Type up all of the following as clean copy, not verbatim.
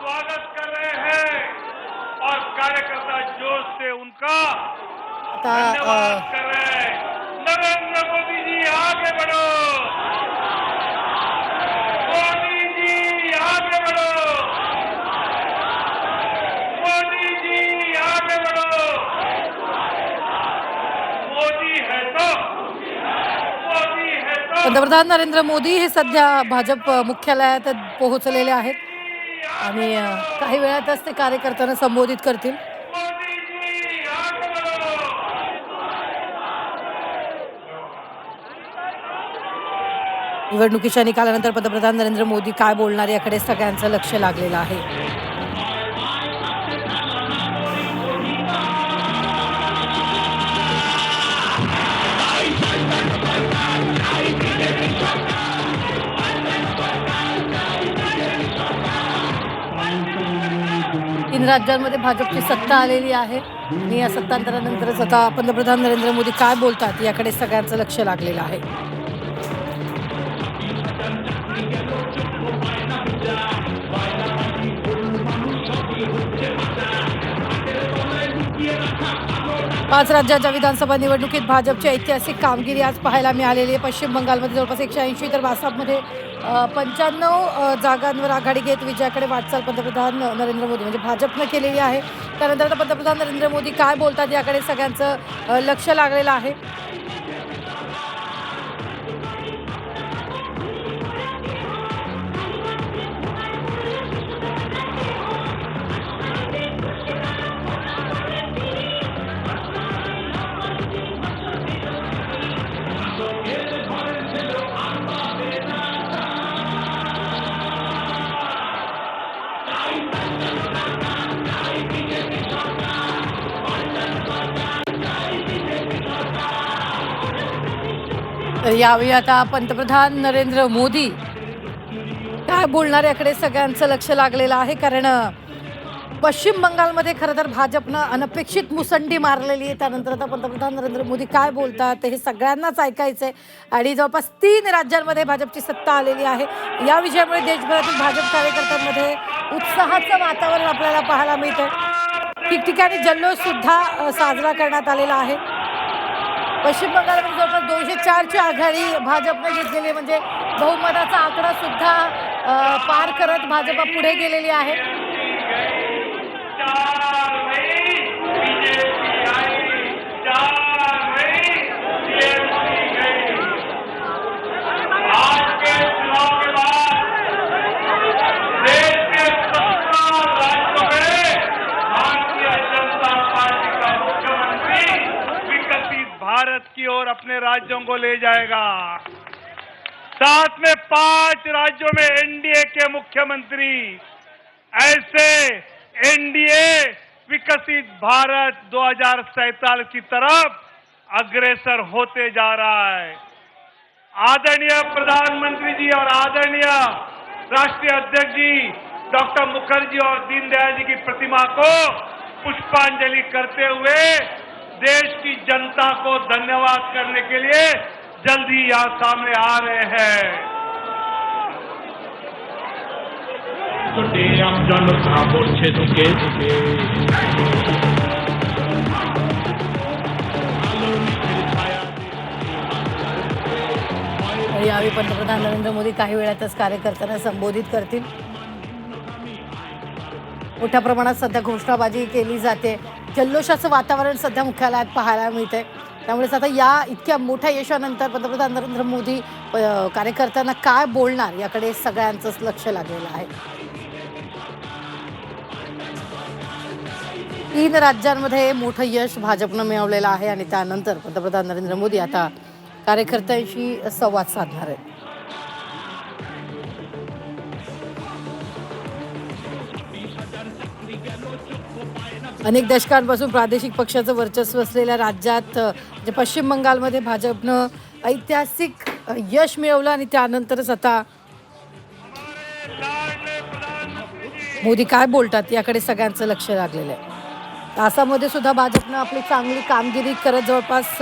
स्वागत कर रहे हैं और कार्यकर्ता जोश से उनका धन्यवाद कर रहे हैं। नरेंद्र मोदी जी आगे बढ़ो, मोदी जी आगे बढ़ो, मोदी जी आगे बढ़ो, मोदी है तो, मोदी है तो। पंतप्रधान नरेंद्र मोदी हे सध्या भाजप मुख्यालयात पोहोचलेले आहेत आणि काही वेळातच ते कार्यकर्त्यांना संबोधित करतील। मोदी जी आगे बढ़ो। निवडणुकीच्या निकालानंतर पंतप्रधान नरेंद्र मोदी काय बोलणार याकडे सगळ्यांचं लक्ष लागलेलं आहे। तीन राज्यांमध्ये भाजपची सत्ता आलेली आहे आणि या सत्तांतरानंतरच आता पंतप्रधान नरेंद्र मोदी काय बोलतात याकडे सगळ्यांचं लक्ष लागलेलं आहे। पाच राज्याच्या विधानसभा निवडणुकीत भाजपची ऐतिहासिक कामगिरी आज पाहायला मिळालेली आहे। पश्चिम बंगालमध्ये जवळपास 180 तर आसाममध्ये 95 जागांवर आघाडी घेत विजयाकडे वाटचाल पंतप्रधान नरेंद्र मोदी म्हणजे भाजपनं केलेली आहे। त्यानंतर आता पंतप्रधान नरेंद्र मोदी काय बोलतात याकडे सगळ्यांचं लक्ष लागलेलं आहे। तर यावेळी आता पंतप्रधान नरेंद्र मोदी काय बोलणार याकडे सगळ्यांचं लक्ष लागलेलं आहे, कारण पश्चिम बंगालमध्ये खरं तर भाजपनं अनपेक्षित मुसंडी मारलेली आहे। त्यानंतर आता पंतप्रधान नरेंद्र मोदी काय बोलतात हे सगळ्यांनाच ऐकायचं आहे आणि जवळपास 3 राज्यांमध्ये भाजपची सत्ता आलेली आहे। या विजयामुळे देशभरातील भाजप कार्यकर्त्यांमध्ये उत्साहाचं वातावरण आपल्याला पाहायला मिळतं। ठिकठिकाणी जल्लोष सुद्धा साजरा करण्यात आलेला आहे। पश्चिम बंगालमध्ये जवळपास 204ची आघाडी भाजपने घेतलेली, म्हणजे बहुमताचा आकडा सुद्धा पार करत भाजप पुढे गेलेली आहे। भारत की ओर अपने राज्यों को ले जाएगा। साथ में 5 राज्यों में एनडीए के मुख्यमंत्री, ऐसे एनडीए विकसित भारत 2047 की तरफ अग्रसर होते जा रहा है। आदरणीय प्रधानमंत्री जी और आदरणीय राष्ट्रीय अध्यक्ष जी डॉक्टर मुखर्जी और दीनदयाल जी की प्रतिमा को पुष्पांजलि करते हुए देश की जनता को धन्यवाद करने के लिए जल्द ही यहाँ सामने आ रहे हैं। यावेळी पंतप्रधान नरेंद्र मोदी काही वेळातच कार्यकर्त्यांना संबोधित करतील। मोठ्या प्रमाणात सध्या घोषणाबाजी केली जाते, जल्लोषाचं वातावरण सध्या मुख्यालयात पाहायला मिळते। त्यामुळेच आता या इतक्या मोठ्या यशानंतर पंतप्रधान नरेंद्र मोदी कार्यकर्त्यांना काय बोलणार याकडे सगळ्यांचंच लक्ष लागलेलं आहे। 3 राज्यांमध्ये मोठं यश भाजपनं मिळवलेलं आहे आणि त्यानंतर पंतप्रधान नरेंद्र मोदी आता कार्यकर्त्यांशी संवाद साधणार आहेत। अनेक दशकांपासून प्रादेशिक पक्षाचं वर्चस्व असलेल्या राज्यात जे पश्चिम बंगालमध्ये भाजपनं ऐतिहासिक यश मिळवलं आणि त्यानंतरच आता मोदी काय बोलतात याकडे सगळ्यांचं लक्ष लागलेलं आहे। आसाममध्ये सुद्धा भाजपनं आपली चांगली कामगिरी करत जवळपास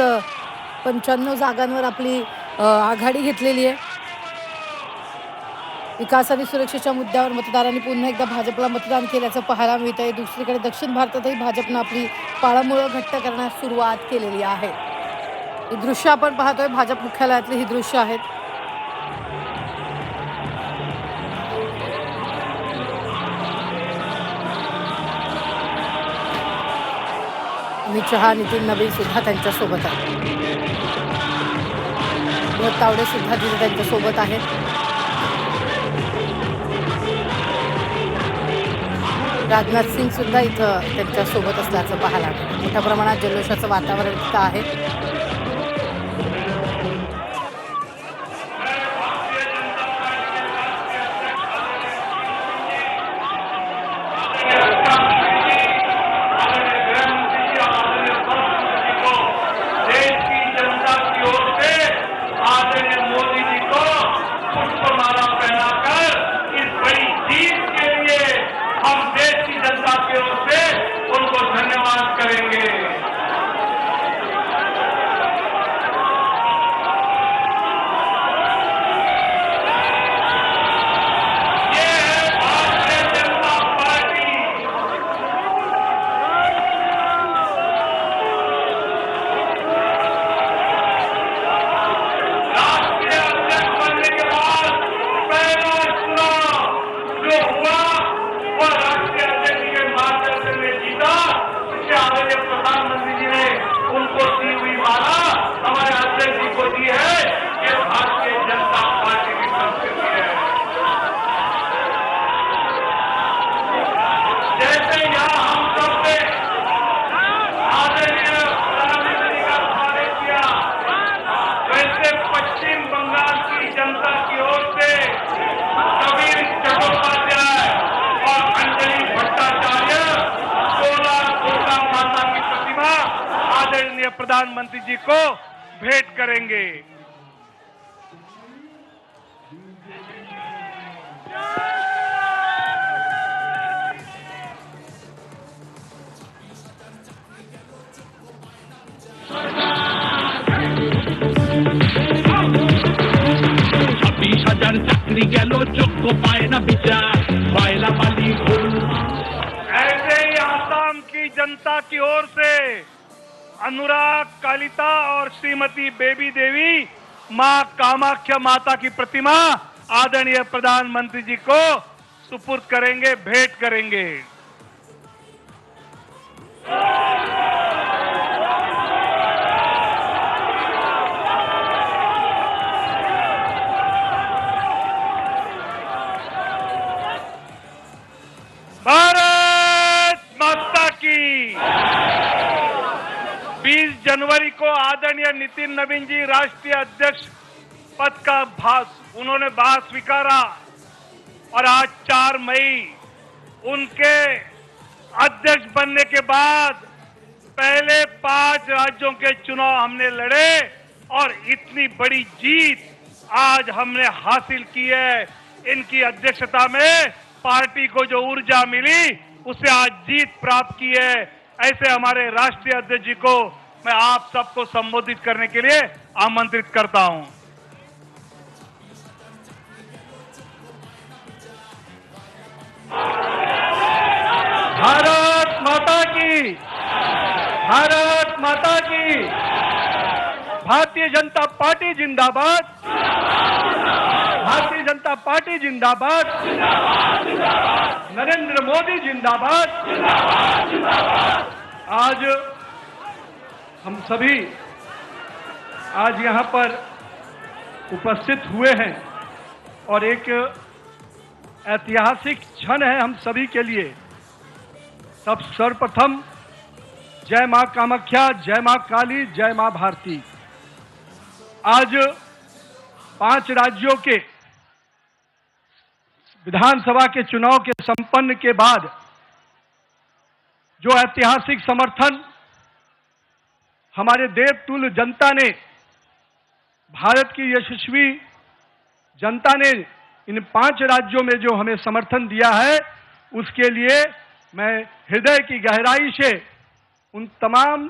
95 जागांवर आपली आघाडी घेतलेली आहे। विकास आणि सुरक्षेच्या मुद्द्यावर मतदारांनी पुन्हा एकदा भाजपला मतदान केल्याचं पाहायला मिळत आहे. दुसरीकडे दक्षिण भारतातही भाजपनं आपली पाळंमुळं घट्ट करण्यास सुरुवात केलेली आहे. ही दृश्य आपण पाहतोय, भाजप मुख्यालयातली ही दृश्य आहेत. अमित शहा, नितीन नवीन सुद्धा त्यांच्यासोबत आहे. भरत तावडे सुद्धा तिथे त्यांच्यासोबत आहेत. राजनाथ सिंग सुद्धा इथं त्यांच्यासोबत असल्याचं पाहायला मिळतं. मोठ्या प्रमाणात जल्लोषाचं वातावरण तिथं आहे. प्रधानमंत्री जी को भेंट करेंगे। चाकरी गेलो चोक्को पाए ना विचार पायला पाली ऐसे ही आसाम की जनता की ओर से अनुराग कालिता और श्रीमती बेबी देवी मां कामाख्या माता की प्रतिमा आदरणीय प्रधानमंत्री जी को सुपुर्द करेंगे, भेंट करेंगे। भारत माता की। 20 जनवरी को आदरणीय नितिन नवीन जी राष्ट्रीय अध्यक्ष पद का उन्होंने भार स्वीकारा और आज 4 मई उनके अध्यक्ष बनने के बाद पहले 5 राज्यों के चुनाव हमने लड़े और इतनी बड़ी जीत आज हमने हासिल की है। इनकी अध्यक्षता में पार्टी को जो ऊर्जा मिली उससे आज जीत प्राप्त की है। ऐसे हमारे राष्ट्रीय अध्यक्ष जी को मैं आप सबको संबोधित करने के लिए आमंत्रित करता हूं। भारत माता की, भारत माता की। भारतीय जनता पार्टी जिंदाबाद, भारतीय जनता पार्टी जिंदाबाद, नरेंद्र मोदी जिंदाबाद। आज हम सभी आज यहाँ पर उपस्थित हुए हैं और एक ऐतिहासिक क्षण है हम सभी के लिए। तब सर्वप्रथम जय मां कामाख्या, जय मां काली, जय मां भारती। आज 5 राज्यों के विधानसभा के चुनाव के संपन्न के बाद जो ऐतिहासिक समर्थन हमारे देवतुल्य जनता ने, भारत की यशस्वी जनता ने इन 5 राज्यों में जो हमें समर्थन दिया है, उसके लिए मैं हृदय की गहराई से उन तमाम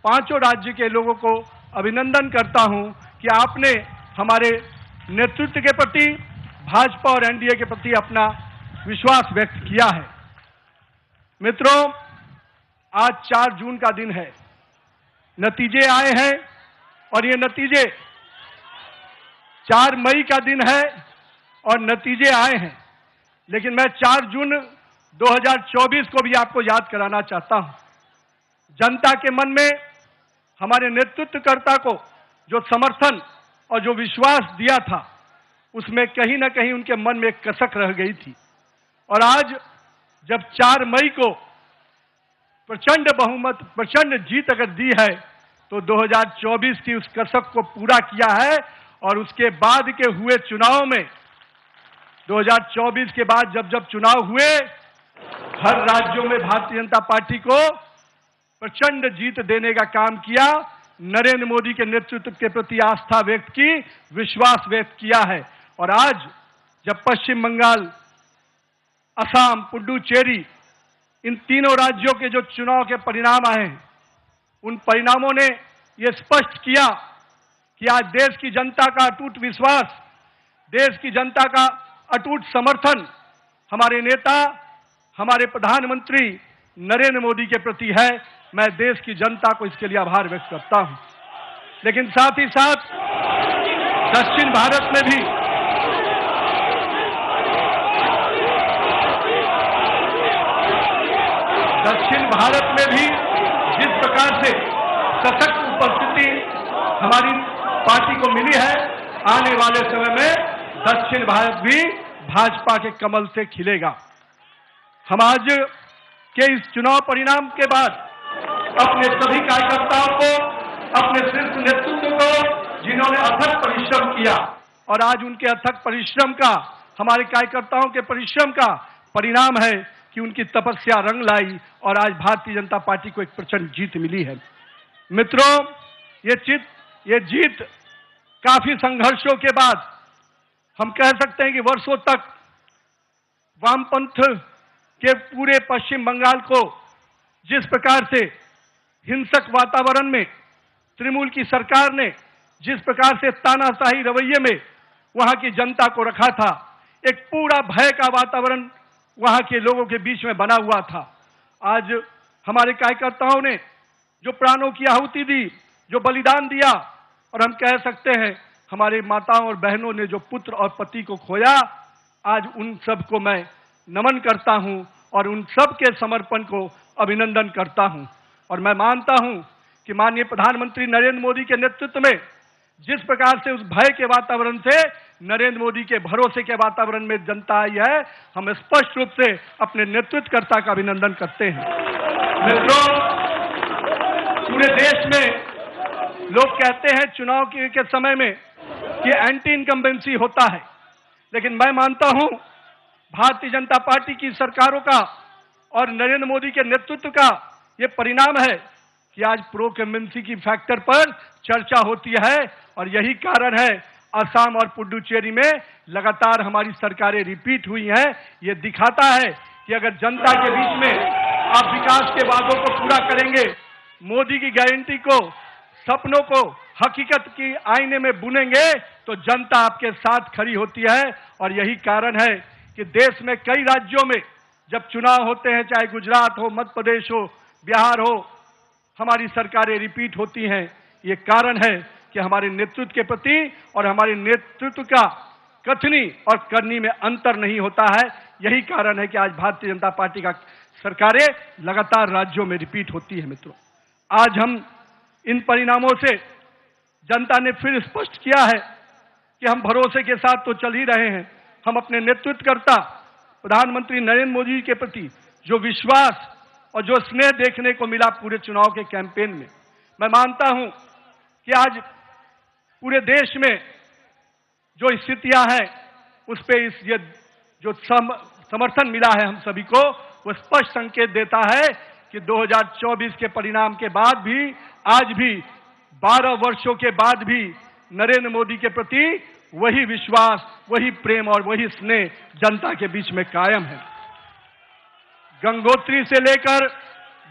5 राज्य के लोगों को अभिनंदन करता हूं कि आपने हमारे नेतृत्व के प्रति, भाजपा और एनडीए के प्रति अपना विश्वास व्यक्त किया है। मित्रों, आज 4 जून का दिन है, नतीजे आए हैं और ये नतीजे 4 मई का दिन है और नतीजे आए हैं, लेकिन मैं 4 जून 2024 को भी आपको याद कराना चाहता हूं। जनता के मन में हमारे नेतृत्वकर्ता को जो समर्थन और जो विश्वास दिया था, उसमें कहीं ना कहीं उनके मन में एक कसक रह गई थी। और आज जब 4 मई को प्रचंड बहुमत, प्रचंड जीत अगर दी है, तो 2024 की उस कसक को पूरा किया है। और उसके बाद के हुए चुनाव में, 2024 के बाद जब जब चुनाव हुए, हर राज्यों में भारतीय जनता पार्टी को प्रचंड जीत देने का काम किया, नरेंद्र मोदी के नेतृत्व के प्रति आस्था व्यक्त की, विश्वास व्यक्त किया है। और आज जब पश्चिम बंगाल, असम, पुडुचेरी, इन तीनों राज्यों के जो चुनाव के परिणाम आए हैं, उन परिणामों ने यह स्पष्ट किया कि आज देश की जनता का अटूट विश्वास, देश की जनता का अटूट समर्थन हमारे नेता, हमारे प्रधानमंत्री नरेंद्र मोदी के प्रति है। मैं देश की जनता को इसके लिए आभार व्यक्त करता हूं। लेकिन साथ ही साथ दक्षिण भारत में भी जिस प्रकार से सशक्त उपस्थिति हमारी पार्टी को मिली है, आने वाले समय में दक्षिण भारत भी भाजपा के कमल से खिलेगा। हम आज के इस चुनाव परिणाम के बाद अपने सभी कार्यकर्ताओं को, अपने शीर्ष नेतृत्व को, जिन्होंने अथक परिश्रम किया, और आज उनके अथक परिश्रम का, हमारे कार्यकर्ताओं के परिश्रम का परिणाम है कि उनकी तपस्या रंग लाई और आज भारतीय जनता पार्टी को एक प्रचंड जीत मिली है। मित्रों, ये जीत काफी संघर्षों के बाद, हम कह सकते हैं कि वर्षों तक वामपंथ के पूरे पश्चिम बंगाल को जिस प्रकार से हिंसक वातावरण में तृणमूल की सरकार ने जिस प्रकार से तानाशाही रवैये में वहां की जनता को रखा था, एक पूरा भय का वातावरण वहां के लोगों के बीच में बना हुआ था। आज हमारे कार्यकर्ताओं ने जो प्राणों की आहुति दी, जो बलिदान दिया, और हम कह सकते हैं हमारे माताओं और बहनों ने जो पुत्र और पति को खोया, आज उन सब को मैं नमन करता हूं और उन सब के समर्पण को अभिनंदन करता हूं। और मैं मानता हूं कि माननीय प्रधानमंत्री नरेंद्र मोदी के नेतृत्व में जिस प्रकार से उस भय के वातावरण से नरेंद्र मोदी के भरोसे के वातावरण में जनता आई है, हम स्पष्ट रूप से अपने नेतृत्वकर्ता का अभिनंदन करते हैं। मित्रों, पूरे देश में लोग कहते हैं चुनाव के समय में कि एंटी इनकम्बेंसी होता है, लेकिन मैं मानता हूं भारतीय जनता पार्टी की सरकारों का और नरेंद्र मोदी के नेतृत्व का ये परिणाम है कि आज प्रो इनकम्बेंसी की फैक्टर पर चर्चा होती है। और यही कारण है असम और पुडुचेरी में लगातार हमारी सरकारें रिपीट हुई हैं। ये दिखाता है कि अगर जनता के बीच में आप विकास के वादों को पूरा करेंगे, मोदी की गारंटी को, सपनों को हकीकत की आईने में बुनेंगे, तो जनता आपके साथ खड़ी होती है। और यही कारण है कि देश में कई राज्यों में जब चुनाव होते हैं, चाहे गुजरात हो, मध्य प्रदेश हो, बिहार हो, हमारी सरकारें रिपीट होती हैं। ये कारण है कि हमारे नेतृत्व के प्रति और हमारे नेतृत्व का कथनी और करनी में अंतर नहीं होता है। यही कारण है कि आज भारतीय जनता पार्टी का सरकारें लगातार राज्यों में रिपीट होती है। मित्रों, आज हम इन परिणामों से जनता ने फिर स्पष्ट किया है कि हम भरोसे के साथ तो चल ही रहे हैं। हम अपने नेतृत्वकर्ता प्रधानमंत्री नरेंद्र मोदी के प्रति जो विश्वास और जो स्नेह देखने को मिला पूरे चुनाव के कैंपेन में, मैं मानता हूं कि आज पूरे देश में जो स्थितियां हैं, उस पे ये जो समर्थन मिला है हम सभी को, वो स्पष्ट संकेत देता है कि 2024 के परिणाम के बाद भी, आज भी 12 वर्षों के बाद भी नरेंद्र मोदी के प्रति वही विश्वास, वही प्रेम और वही स्नेह जनता के बीच में कायम है। गंगोत्री से लेकर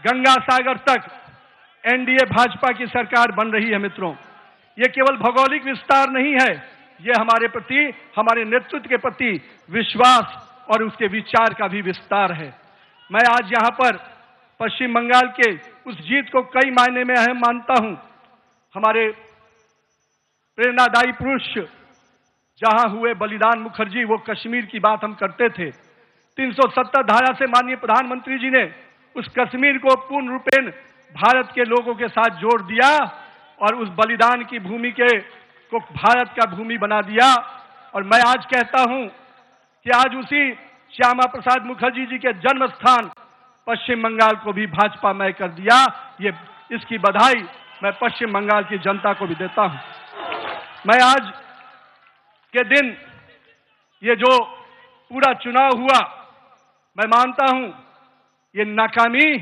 गंगा सागर तक एनडीए भाजपा की सरकार बन रही है। मित्रों, ये केवल भौगोलिक विस्तार नहीं है, ये हमारे प्रति, हमारे नेतृत्व के प्रति विश्वास और उसके विचार का भी विस्तार है। मैं आज यहाँ पर पश्चिम बंगाल के उस जीत को कई मायने में अहम मानता हूं। हमारे प्रेरणादायी पुरुष जहां हुए बलिदान मुखर्जी, वो कश्मीर की बात हम करते थे। 370 धारा से माननीय प्रधानमंत्री जी ने उस कश्मीर को पूर्ण रूपेण भारत के लोगों के साथ जोड़ दिया और उस बलिदान की भूमि को भारत का भूमि बना दिया। और मैं आज कहता हूं कि आज उसी श्यामा प्रसाद मुखर्जी जी के जन्म स्थान पश्चिम बंगाल को भी भाजपा मय कर दिया। ये इसकी बधाई मैं पश्चिम बंगाल की जनता को भी देता हूं। मैं आज के दिन ये जो पूरा चुनाव हुआ, मैं मानता हूं ये नाकामी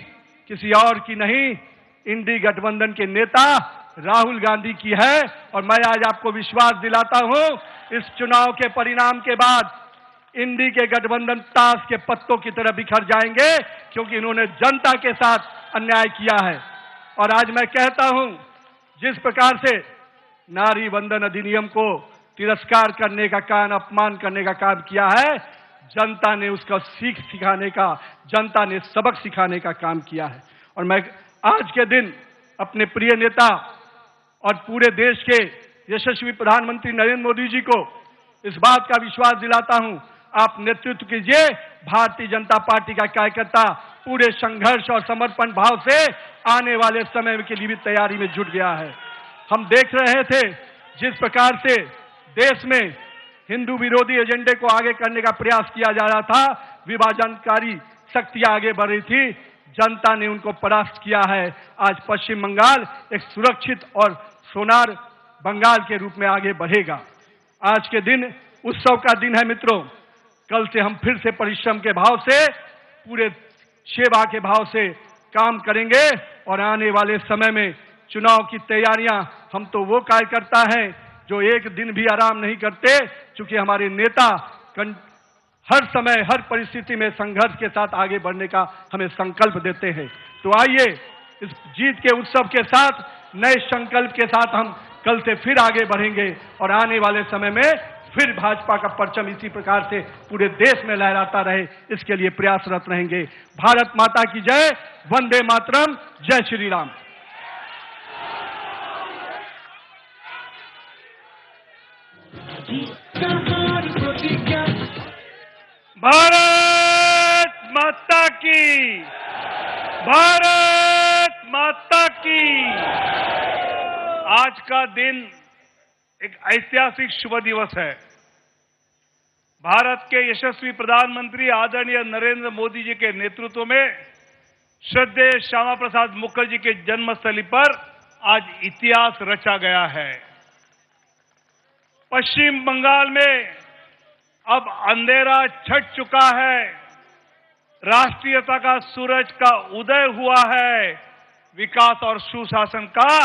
किसी और की नहीं, इंडी गठबंधन के नेता राहुल गांधी की है। और मैं आज आपको विश्वास दिलाता हूं, इस चुनाव के परिणाम के बाद इंडी के गठबंधन ताश के पत्तों की तरह बिखर जाएंगे, क्योंकि इन्होंने जनता के साथ अन्याय किया है। और आज मैं कहता हूं, जिस प्रकार से नारी वंदन अधिनियम को तिरस्कार करने का काम, अपमान करने का काम किया है, जनता ने उसका सीख सिखाने का, जनता ने सबक सिखाने का काम किया है। और मैं आज के दिन अपने प्रिय नेता और पूरे देश के यशस्वी प्रधानमंत्री नरेंद्र मोदी जी को इस बात का विश्वास दिलाता हूं, आप नेतृत्व कीजिए। भारतीय जनता पार्टी का कार्यकर्ता पूरे संघर्ष और समर्पण भाव से आने वाले समय के लिए भी तैयारी में जुट गया है। हम देख रहे थे जिस प्रकार से देश में हिंदू विरोधी एजेंडे को आगे करने का प्रयास किया जा रहा था, विभाजनकारी शक्तियां आगे बढ़ रही थी, जनता ने उनको परास्त किया है। आज पश्चिम बंगाल एक सुरक्षित और सोनार बंगाल के रूप में आगे बढ़ेगा। आज के दिन उत्सव का दिन है मित्रों। कल से हम फिर से परिश्रम के भाव से, पूरे सेवा के भाव से काम करेंगे और आने वाले समय में चुनाव की तैयारियां, हम तो वो कार्यकर्ता हैं जो एक दिन भी आराम नहीं करते, क्योंकि हमारे नेता हर समय हर परिस्थिति में संघर्ष के साथ आगे बढ़ने का हमें संकल्प देते हैं। तो आइए इस जीत के उत्सव के साथ, नए संकल्प के साथ हम कल से फिर आगे बढ़ेंगे और आने वाले समय में फिर भाजपा का परचम इसी प्रकार से पूरे देश में लहराता रहे, इसके लिए प्रयासरत रहेंगे। भारत माता की जय, वंदे मातरम, जय श्री राम। भारत माता की, भारत माता की। आज का दिन एक ऐतिहासिक शुभ दिवस है। भारत के यशस्वी प्रधानमंत्री आदरणीय नरेंद्र मोदी जी के नेतृत्व में श्रद्धेय श्यामा प्रसाद मुखर्जी के जन्मस्थली पर आज इतिहास रचा गया है। पश्चिम बंगाल में अब अंधेरा छट चुका है, राष्ट्रीयता का सूरज का उदय हुआ है, विकास और सुशासन का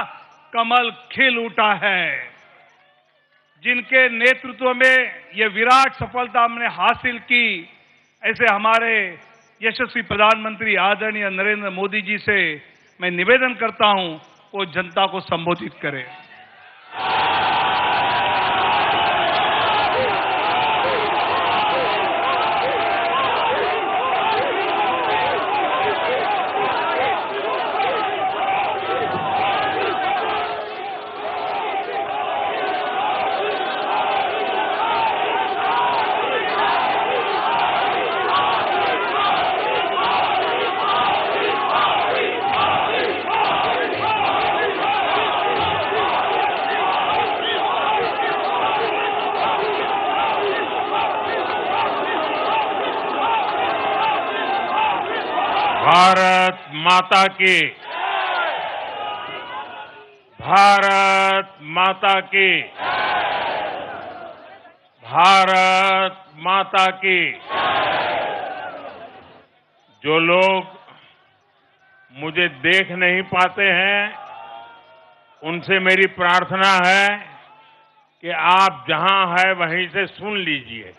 कमल खिल उठा है। जिनके नेतृत्व में ये विराट सफलता हमने हासिल की, ऐसे हमारे यशस्वी प्रधानमंत्री आदरणीय नरेंद्र मोदी जी से मैं निवेदन करता हूं, वो जनता को संबोधित करें। भारत माता की, भारत माता की, भारत माता की। जो लोग मुझे देख नहीं पाते हैं, उनसे मेरी प्रार्थना है कि आप जहां हैं वहीं से सुन लीजिए,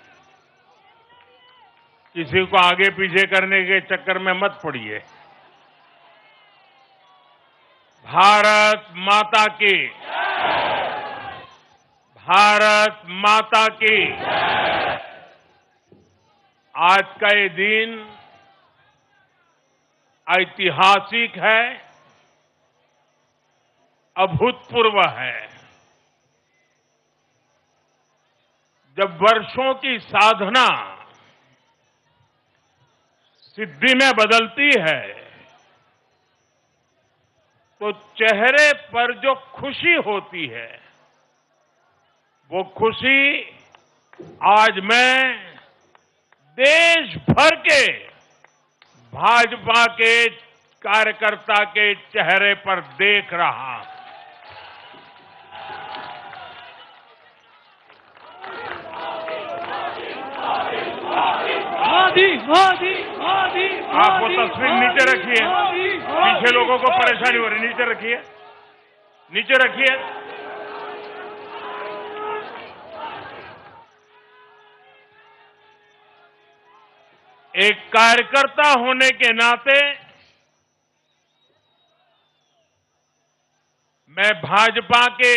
किसी को आगे पीछे करने के चक्कर में मत पड़िए। भारत माता की, भारत माता की। आज का ये दिन ऐतिहासिक है, अभूतपूर्व है। जब वर्षों की साधना सिद्धि में बदलती है तो चेहरे पर जो खुशी होती है, वो खुशी आज मैं देश भर के भाजपा के कार्यकर्ता के चेहरे पर देख रहा हूं। आप वो तस्वीर नीचे रखिए, पीछे लोगों को परेशानी हो रही, नीचे रखिए, नीचे रखिए। एक कार्यकर्ता होने के नाते मैं भाजपा के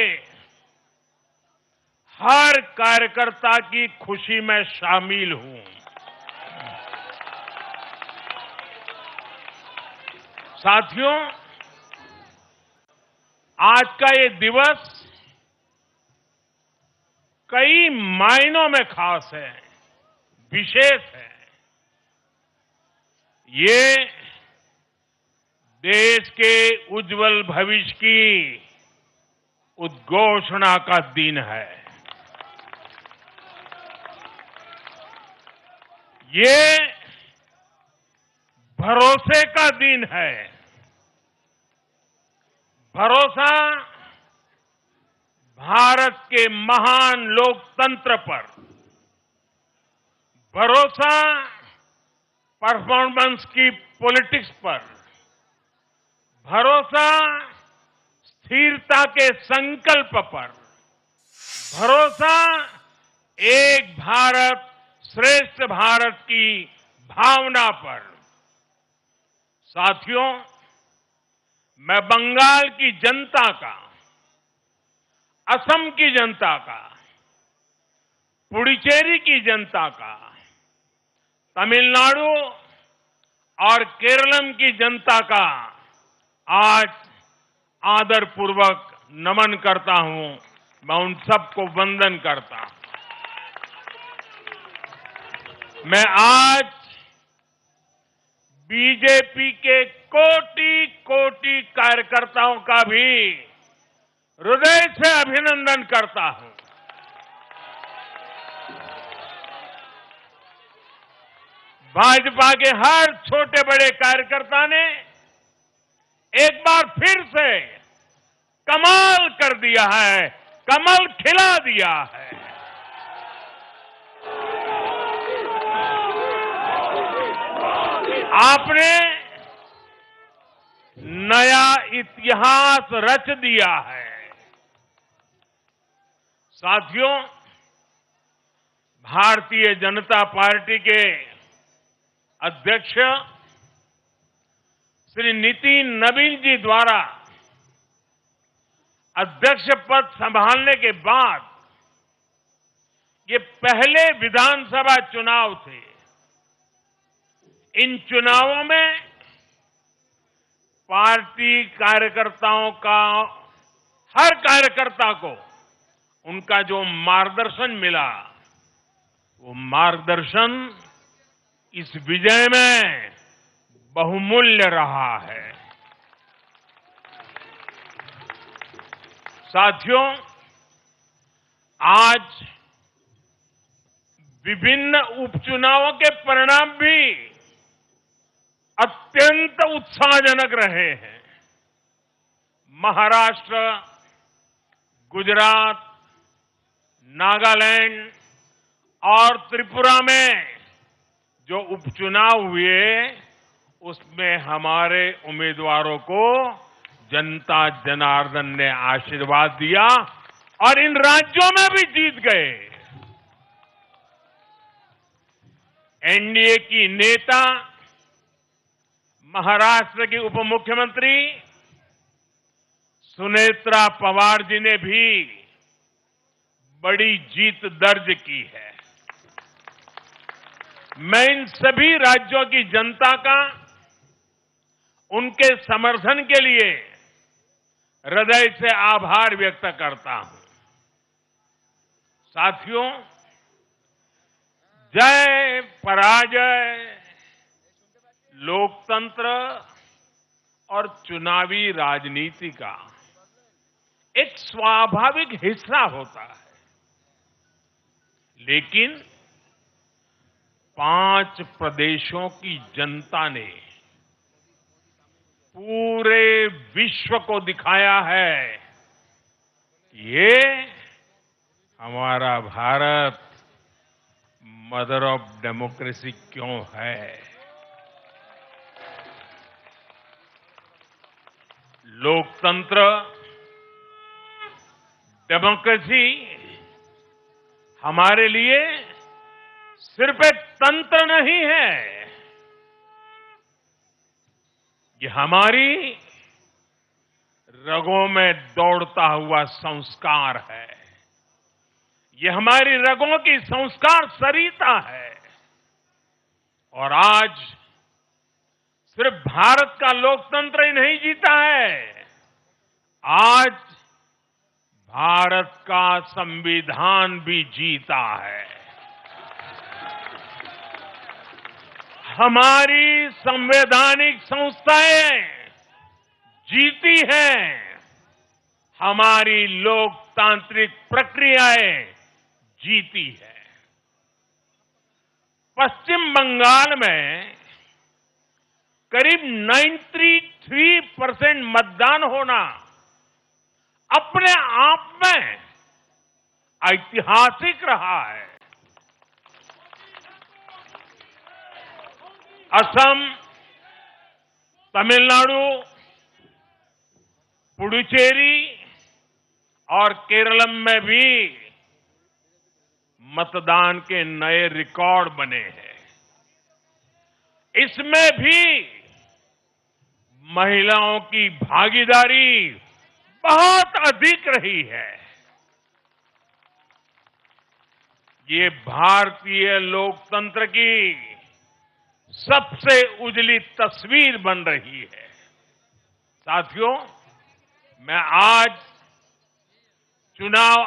हर कार्यकर्ता की खुशी में शामिल हूं। साथियों, आज का ये दिवस कई मायनों में खास है, विशेष है। ये देश के उज्जवल भविष्य की उद्घोषणा का दिन है। ये भरोसे का दिन है। भरोसा भारत के महान लोकतंत्र पर, भरोसा परफॉर्मेंस की पॉलिटिक्स पर, भरोसा स्थिरता के संकल्प पर, भरोसा एक भारत श्रेष्ठ भारत की भावना पर। साथियों, मैं बंगाल की जनता का, असम की जनता का, पुडुचेरी की जनता का, तमिलनाडु और केरलम की जनता का आज आदरपूर्वक नमन करता हूं। मैं उन सबको वंदन करता हूं। मैं आज बीजेपी के कोटि कोटि कार्यकर्ताओं का भी हृदय से अभिनंदन करता हूं। भाजपा के हर छोटे बड़े कार्यकर्ता ने एक बार फिर से कमाल कर दिया है, कमल खिला दिया है। आपने नया इतिहास रच दिया है। साथियों, भारतीय जनता पार्टी के अध्यक्ष श्री नितिन नवीन जी द्वारा अध्यक्ष पद संभालने के बाद ये पहले विधानसभा चुनाव थे। इन चुनावों में पार्टी कार्यकर्ताओं का, हर कार्यकर्ता को उनका जो मार्गदर्शन मिला, वो मार्गदर्शन इस विजय में बहुमूल्य रहा है। साथियों, आज विभिन्न उपचुनावों के परिणाम भी अत्यंत उत्साहजनक रहे हैं। महाराष्ट्र, गुजरात, नागालैंड और त्रिपुरा में जो उपचुनाव हुए, उसमें हमारे उम्मीदवारों को जनता जनार्दन ने आशीर्वाद दिया और इन राज्यों में भी जीत गए। एनडीए की नेता, महाराष्ट्र की उप मुख्यमंत्री सुनेत्रा पवार जी ने भी बड़ी जीत दर्ज की है। मैं इन सभी राज्यों की जनता का उनके समर्थन के लिए हृदय से आभार व्यक्त करता हूं। साथियों, जय पराजय लोकतंत्र और चुनावी राजनीति का एक स्वाभाविक हिस्सा होता है, लेकिन 5 प्रदेशों की जनता ने पूरे विश्व को दिखाया है कि ये हमारा भारत मदर ऑफ डेमोक्रेसी क्यों है। लोकतंत्र, डेमोक्रेसी हमारे लिए सिर्फ एक तंत्र नहीं है, ये हमारी रगों में दौड़ता हुआ संस्कार है। ये हमारी रगों की संस्कार सरिता है। और आज सिर्फ भारत का लोकतंत्र ही नहीं जीता है, आज भारत का संविधान भी जीता है। हमारी संवैधानिक संस्थाएं जीती हैं, हमारी लोकतांत्रिक प्रक्रियाएं जीती है। पश्चिम बंगाल में करीब 93% मतदान होना अपने आप में ऐतिहासिक रहा है। असम, तमिलनाडु, पुडुचेरी और केरलम में भी मतदान के नए रिकॉर्ड बने हैं। इसमें भी महिलाओं की भागीदारी बहुत अधिक रही है। ये भारतीय लोकतंत्र की सबसे उजली तस्वीर बन रही है। साथियों, मैं आज चुनाव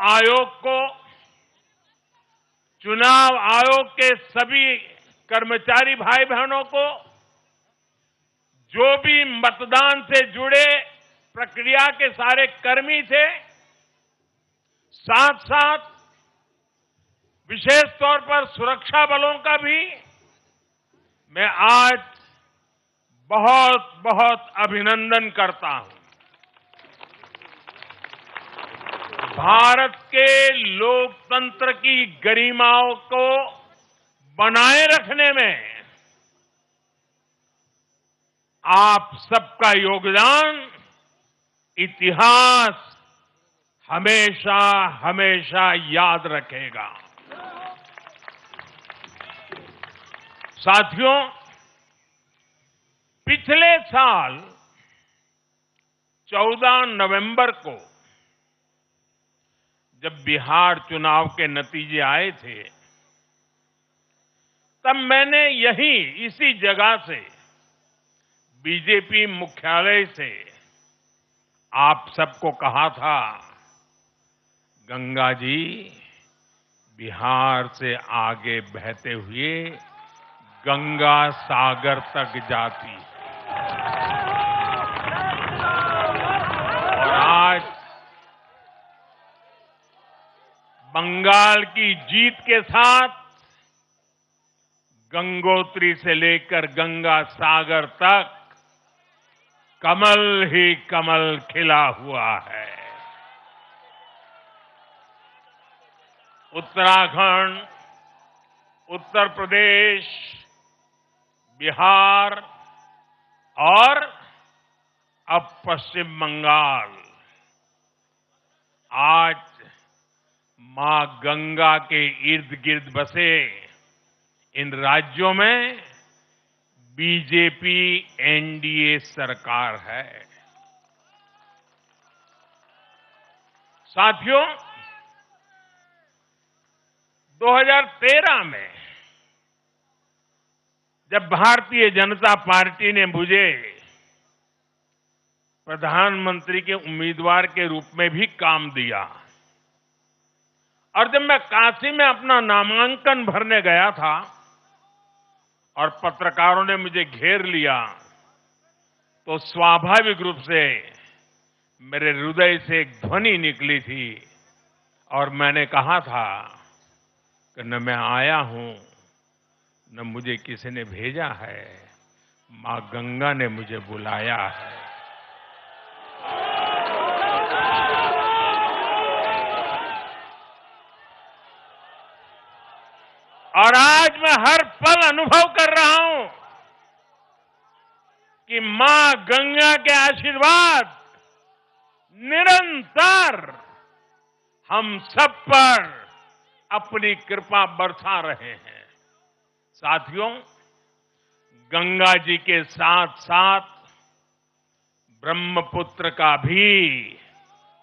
आयोग के सभी कर्मचारी भाई बहनों को, जो भी मतदान से जुड़े प्रक्रिया के सारे कर्मी थे, साथ साथ विशेष तौर पर सुरक्षा बलों का भी मैं आज बहुत बहुत अभिनंदन करता हूं। भारत के लोकतंत्र की गरिमाओं को बनाए रखने में आप सबका योगदान इतिहास हमेशा हमेशा याद रखेगा। साथियों, पिछले साल 14 नवंबर को जब बिहार चुनाव के नतीजे आए थे, तब मैंने इसी जगह से बीजेपी मुख्यालय से आप सबको कहा था, गंगा जी बिहार से आगे बहते हुए गंगा सागर तक जाती है। और आज बंगाल की जीत के साथ गंगोत्री से लेकर गंगा सागर तक कमल ही कमल खिला हुआ है। उत्तराखंड, उत्तर प्रदेश, बिहार और अब पश्चिम बंगाल आज मां गंगा के इर्द गिर्द बसे इन राज्यों में बीजेपी एनडीए सरकार है। साथियों, 2013 में जब भारतीय जनता पार्टी ने मुझे प्रधानमंत्री के उम्मीदवार के रूप में भी काम दिया और जब मैं काशी में अपना नामांकन भरने गया था और पत्रकारों ने मुझे घेर लिया तो स्वाभाविक रूप से मेरे हृदय से एक ध्वनि निकली थी और मैंने कहा था कि न मैं आया हूं न मुझे किसी ने भेजा है, मां गंगा ने मुझे बुलाया है। और आज मैं हर पल अनुभव कर रहा हूं कि मां गंगा के आशीर्वाद निरंतर हम सब पर अपनी कृपा बरसा रहे हैं। साथियों, गंगा जी के साथ साथ ब्रह्मपुत्र का भी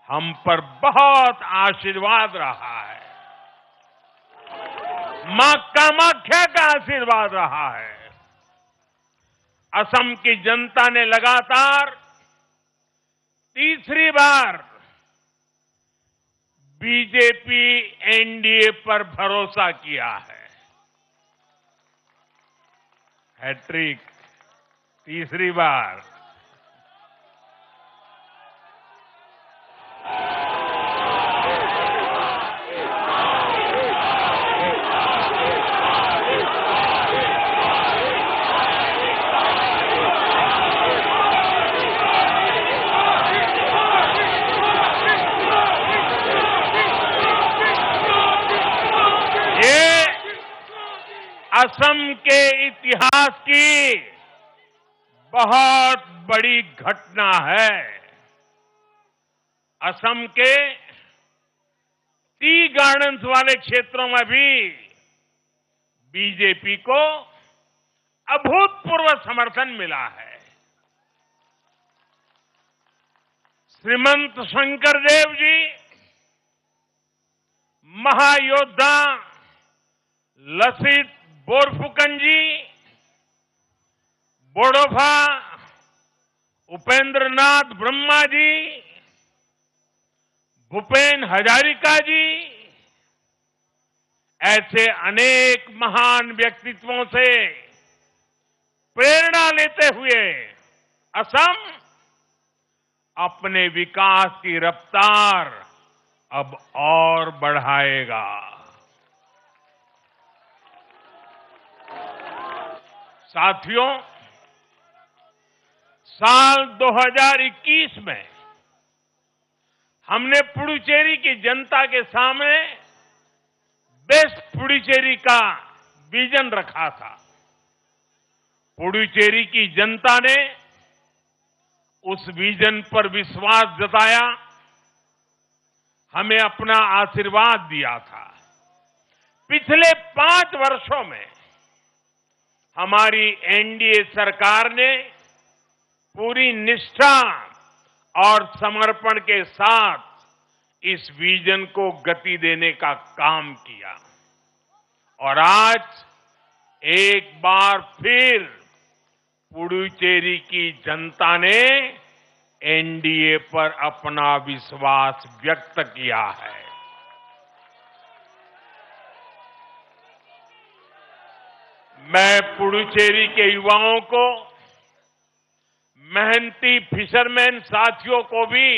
हम पर बहुत आशीर्वाद रहा है। मां कामाख्या का आशीर्वाद रहा है। असम की जनता ने लगातार तीसरी बार बीजेपी एनडीए पर भरोसा किया है। हैट्रिक, तीसरी बार। असम के इतिहास की बहुत बड़ी घटना है। असम के टी गार्डन्स वाले क्षेत्रों में भी बीजेपी को अभूतपूर्व समर्थन मिला है। श्रीमंत शंकरदेव जी, महायोद्धा लसित बोरफुकन जी, बोडोफा उपेंद्र नाथ ब्रह्मा जी, भूपेन हजारिका जी, ऐसे अनेक महान व्यक्तित्वों से प्रेरणा लेते हुए असम अपने विकास की रफ्तार अब और बढ़ाएगा। साथियों, साल 2021 में हमने पुडुचेरी की जनता के सामने बेस्ट पुडुचेरी का विजन रखा था। पुडुचेरी की जनता ने उस विजन पर विश्वास जताया, हमें अपना आशीर्वाद दिया था। पिछले 5 वर्षों में हमारी एनडीए सरकार ने पूरी निष्ठा और समर्पण के साथ इस विजन को गति देने का काम किया और आज एक बार फिर पुडुचेरी की जनता ने एनडीए पर अपना विश्वास व्यक्त किया है। मैं पुडुचेरी के युवाओं को, मेहनती फिशरमैन साथियों को भी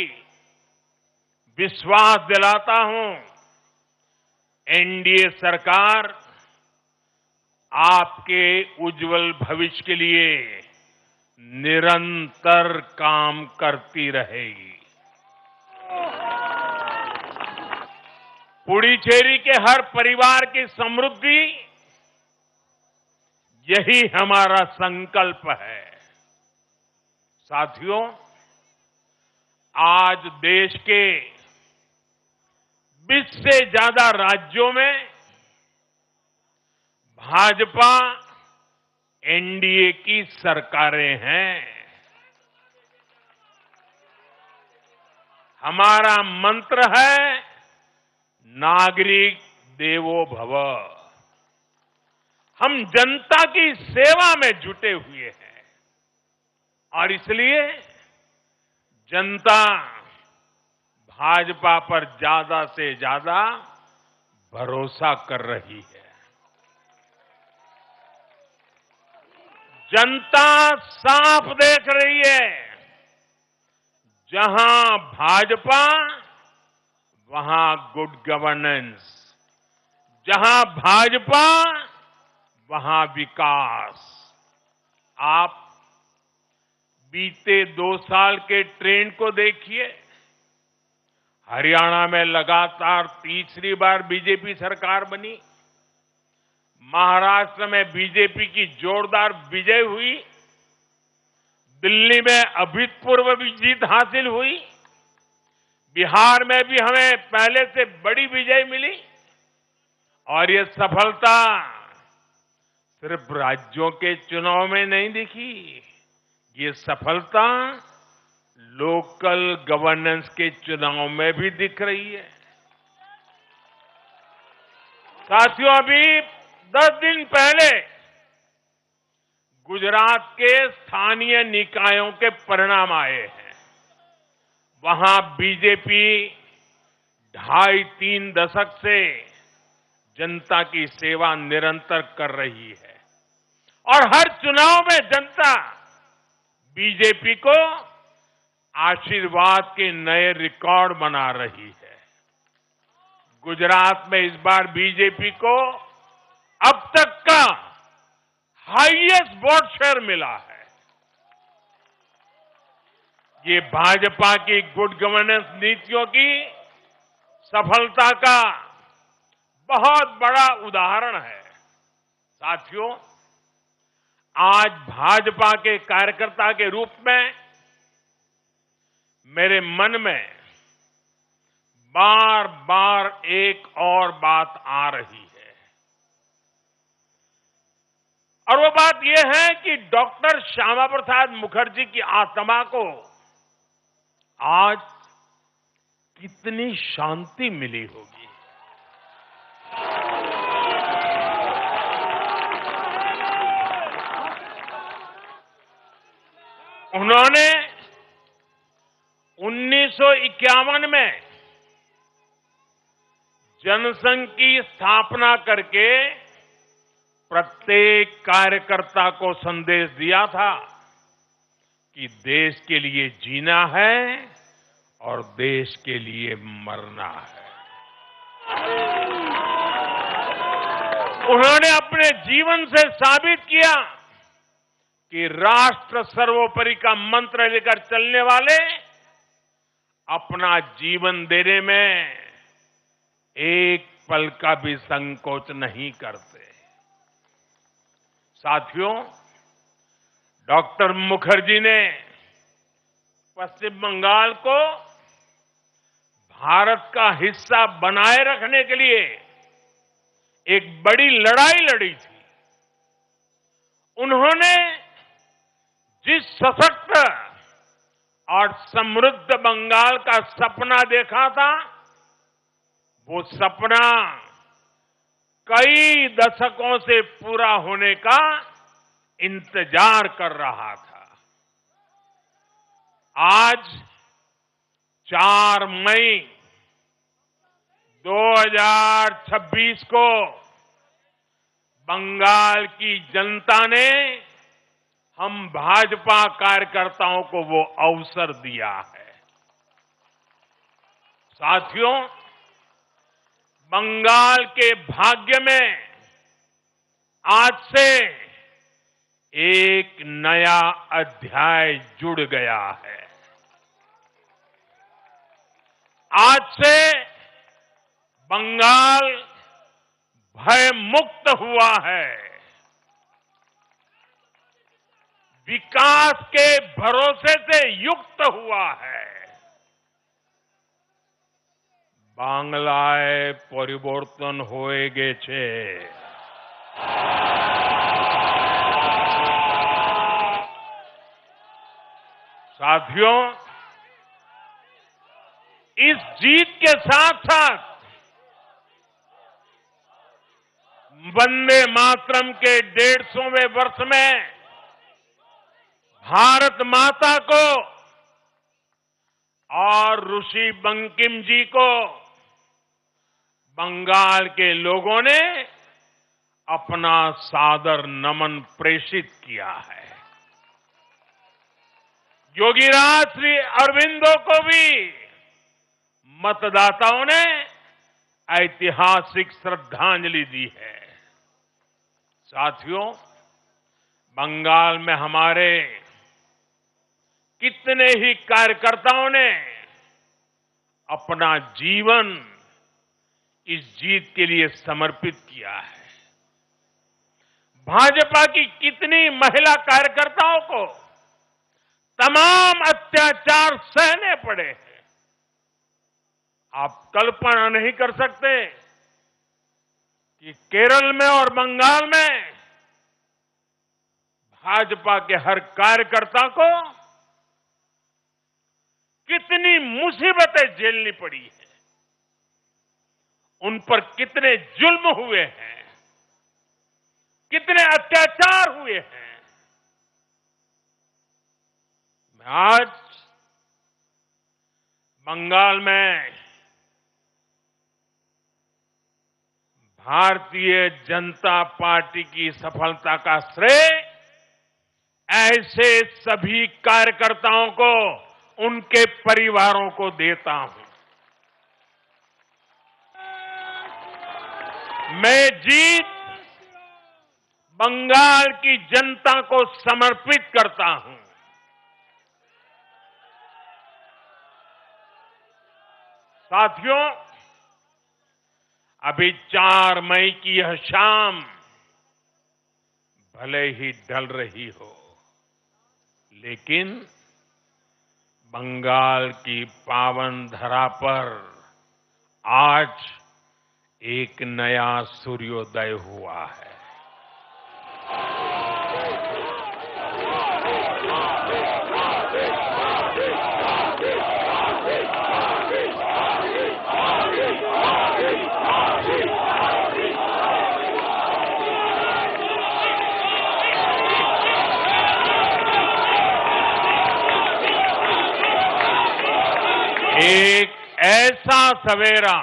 विश्वास दिलाता हूं, एनडीए सरकार आपके उज्जवल भविष्य के लिए निरंतर काम करती रहेगी। पुडुचेरी के हर परिवार की समृद्धि, यही हमारा संकल्प है। साथियों, आज देश के 20 से ज्यादा राज्यों में भाजपा एनडीए की सरकारें हैं। हमारा मंत्र है नागरिक देवो भव। हम जनता की सेवा में जुटे हुए हैं और इसलिए जनता भाजपा पर ज्यादा से ज्यादा भरोसा कर रही है। जनता साफ देख रही है, जहां भाजपा वहां गुड गवर्नेंस, जहां भाजपा वहां विकास। आप बीते 2 साल के ट्रेंड को देखिए। हरियाणा में लगातार तीसरी बार बीजेपी सरकार बनी। महाराष्ट्र में बीजेपी की जोरदार विजय हुई। दिल्ली में अभूतपूर्व जीत हासिल हुई। बिहार में भी हमें पहले से बड़ी विजय मिली और ये सफलता सिर्फ राज्यों के चुनाव में नहीं दिखी, ये सफलता लोकल गवर्नेंस के चुनाव में भी दिख रही है। साथियों, अभी 10 दिन पहले गुजरात के स्थानीय निकायों के परिणाम आए हैं। वहां बीजेपी 2.5-3 दशक से जनता की सेवा निरंतर कर रही है और हर चुनाव में जनता बीजेपी को आशीर्वाद के नए रिकॉर्ड बना रही है। गुजरात में इस बार बीजेपी को अब तक का हाईएस्ट वोट शेयर मिला है। ये भाजपा की गुड गवर्नेंस नीतियों की सफलता का बहुत बड़ा उदाहरण है। साथियों, आज भाजपा के कार्यकर्ता के रूप में मेरे मन में बार बार एक और बात आ रही है और वो बात यह है कि डॉक्टर श्यामा प्रसाद मुखर्जी की आत्मा को आज कितनी शांति मिली होगी। उन्होंने 1951 में जनसंघ की स्थापना करके प्रत्येक कार्यकर्ता को संदेश दिया था कि देश के लिए जीना है और देश के लिए मरना है। उन्होंने अपने जीवन से साबित किया कि राष्ट्र सर्वोपरि का मंत्र लेकर चलने वाले अपना जीवन देने में एक पल का भी संकोच नहीं करते। साथियों, डॉक्टर मुखर्जी ने पश्चिम बंगाल को भारत का हिस्सा बनाए रखने के लिए एक बड़ी लड़ाई लड़ी थी। उन्होंने जिस सशक्त और समृद्ध बंगाल का सपना देखा था, वो सपना कई दशकों से पूरा होने का इंतजार कर रहा था। आज 4 मई 2026 को बंगाल की जनता ने हम भाजपा कार्यकर्ताओं को वो अवसर दिया है। साथियों, बंगाल के भाग्य में आज से एक नया अध्याय जुड़ गया है। आज से बंगाल भय मुक्त हुआ है। विकास के भरोसे से युक्त हुआ है। बांग्लाয় পরিবর্তন হয়ে গেছে। साथियों, इस जीत के साथ साथ वंदे मातरम के 150वें वर्ष में भारत माता को और ऋषि बंकिम जी को बंगाल के लोगों ने अपना सादर नमन प्रेषित किया है। योगीराज श्री अरविंदो को भी मतदाताओं ने ऐतिहासिक श्रद्धांजलि दी है। साथियों, बंगाल में हमारे कितने ही कार्यकर्ताओं ने अपना जीवन इस जीत के लिए समर्पित किया है। भाजपा की कितनी महिला कार्यकर्ताओं को तमाम अत्याचार सहने पड़े हैं। आप कल्पना नहीं कर सकते कि केरल में और बंगाल में भाजपा के हर कार्यकर्ता को कितनी मुसीबतें झेलनी पड़ी है, उन पर कितने जुल्म हुए हैं, कितने अत्याचार हुए हैं। मैं आज बंगाल में भारतीय जनता पार्टी की सफलता का श्रेय ऐसे सभी कार्यकर्ताओं को, उनके परिवारों को देता हूं। मैं जीत बंगाल की जनता को समर्पित करता हूं। साथियों, अभी 4 मई की यह शाम भले ही ढल रही हो, लेकिन बंगाल की पावन धरा पर आज एक नया सूर्योदय हुआ है। एक ऐसा सवेरा,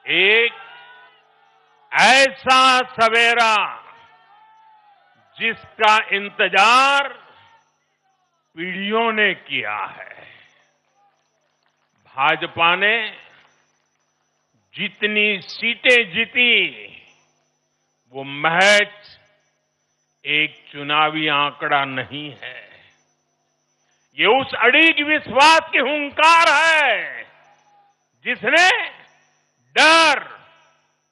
एक ऐसा सवेरा जिसका इंतजार पीढ़ियों ने किया है। भाजपा ने जितनी सीटें जीती वो महज एक चुनावी आंकड़ा नहीं है, ये उस अड़िग विश्वास की हुंकार है जिसने डर,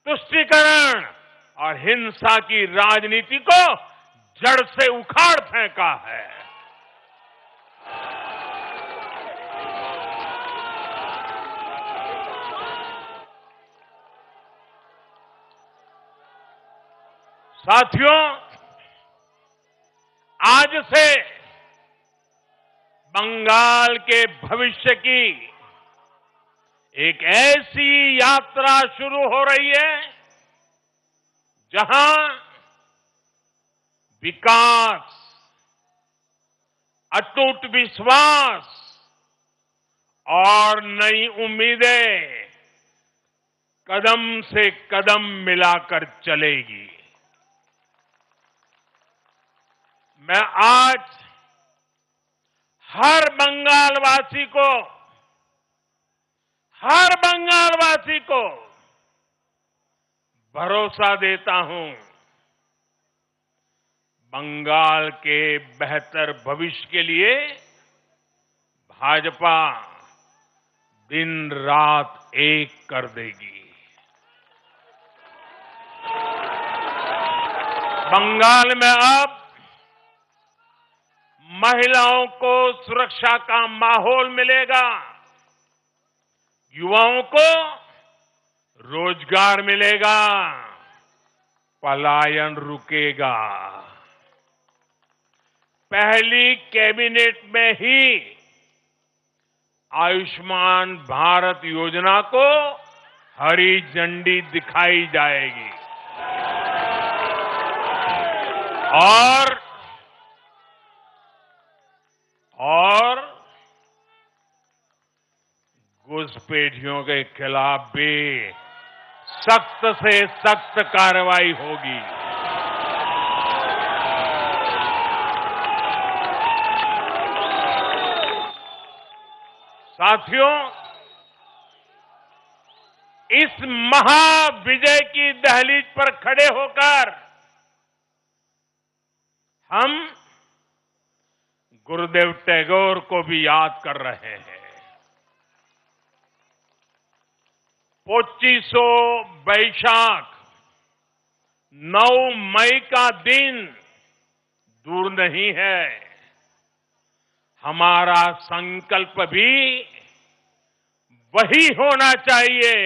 तुष्टीकरण और हिंसा की राजनीति को जड़ से उखाड़ फेंका है। साथियों, आज से बंगाल के भविष्य की एक ऐसी यात्रा शुरू हो रही है जहां विकास, अटूट विश्वास और नई उम्मीदें कदम से कदम मिलाकर चलेगी। मैं आज हर बंगालवासी को भरोसा देता हूं, बंगाल के बेहतर भविष्य के लिए भाजपा दिन रात एक कर देगी। बंगाल में अब महिलाओं को सुरक्षा का माहौल मिलेगा, युवाओं को रोजगार मिलेगा, पलायन रुकेगा। पहली कैबिनेट में ही आयुष्मान भारत योजना को हरी झंडी दिखाई जाएगी और घुसपैठियों के खिलाफ भी सख्त से सख्त कार्रवाई होगी। साथियों, इस महाविजय की दहलीज पर खड़े होकर हम गुरुदेव टैगोर को भी याद कर रहे हैं। 25 बैशाख 9 मई का दिन दूर नहीं है। हमारा संकल्प भी वही होना चाहिए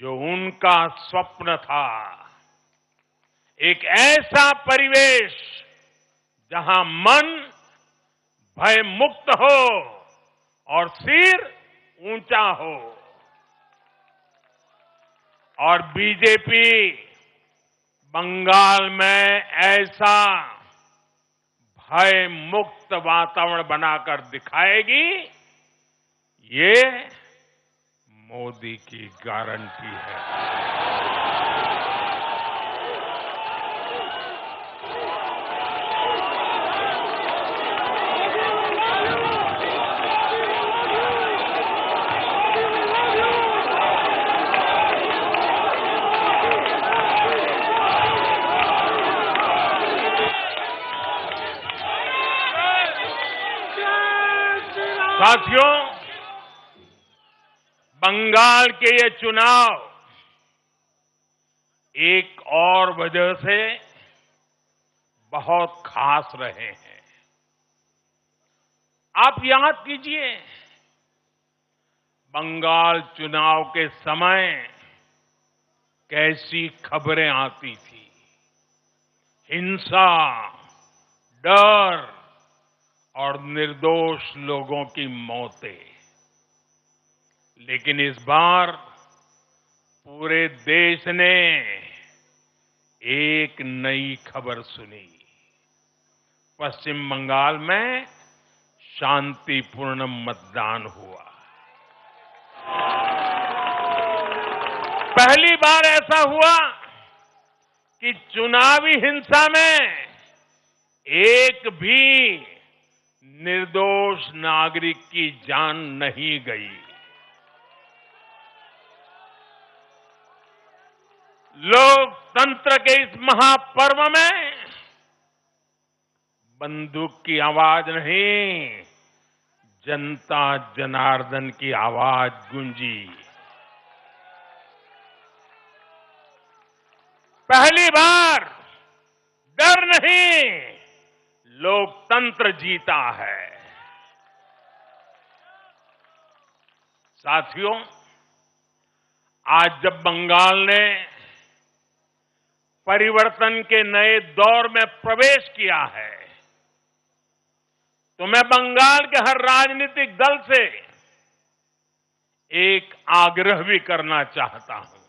जो उनका स्वप्न था। एक ऐसा परिवेश जहां मन भय मुक्त हो और सिर ऊंचा हो। और बीजेपी बंगाल में ऐसा भय मुक्त वातावरण बनाकर दिखाएगी, ये मोदी की गारंटी है। साथियों, बंगाल के ये चुनाव एक और वजह से बहुत खास रहे हैं। आप याद कीजिए, बंगाल चुनाव के समय कैसी खबरें आती थी। हिंसा, डर और निर्दोष लोगों की मौतें। लेकिन इस बार पूरे देश ने एक नई खबर सुनी। पश्चिम बंगाल में शांतिपूर्ण मतदान हुआ। पहली बार ऐसा हुआ कि चुनावी हिंसा में एक भी निर्दोष नागरिक की जान नहीं गई। लोकतंत्र के इस महापर्व में बंदूक की आवाज नहीं, जनता जनार्दन की आवाज गूंजी। पहली बार डर नहीं, लोकतंत्र जीता है। साथियों, आज जब बंगाल ने परिवर्तन के नए दौर में प्रवेश किया है, तो मैं बंगाल के हर राजनीतिक दल से एक आग्रह भी करना चाहता हूं।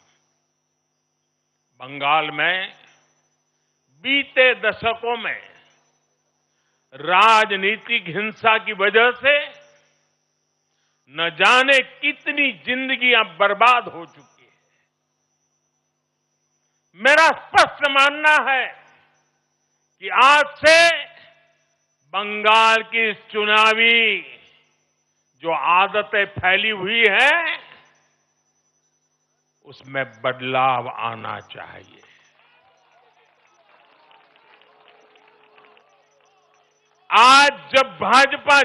बंगाल में बीते दशकों में राजनीतिक हिंसा की वजह से न जाने कितनी जिंदगियां बर्बाद हो चुकी है। मेरा स्पष्ट मानना है कि आज से बंगाल की चुनावी जो आदतें फैली हुई है, उसमें बदलाव आना चाहिए। आज जब भाजपा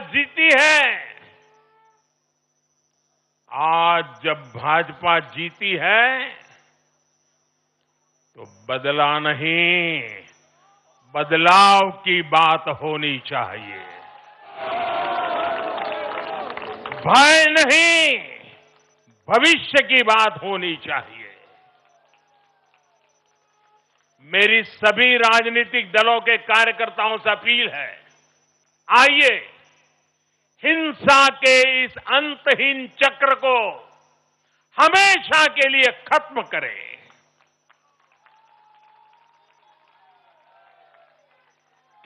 जीती है, तो बदला नहीं, बदलाव की बात होनी चाहिए। भय नहीं, भविष्य की बात होनी चाहिए। मेरी सभी राजनीतिक दलों के कार्यकर्ताओं से अपील है, आइए हिंसा के इस अंतहीन चक्र को हमेशा के लिए खत्म करें।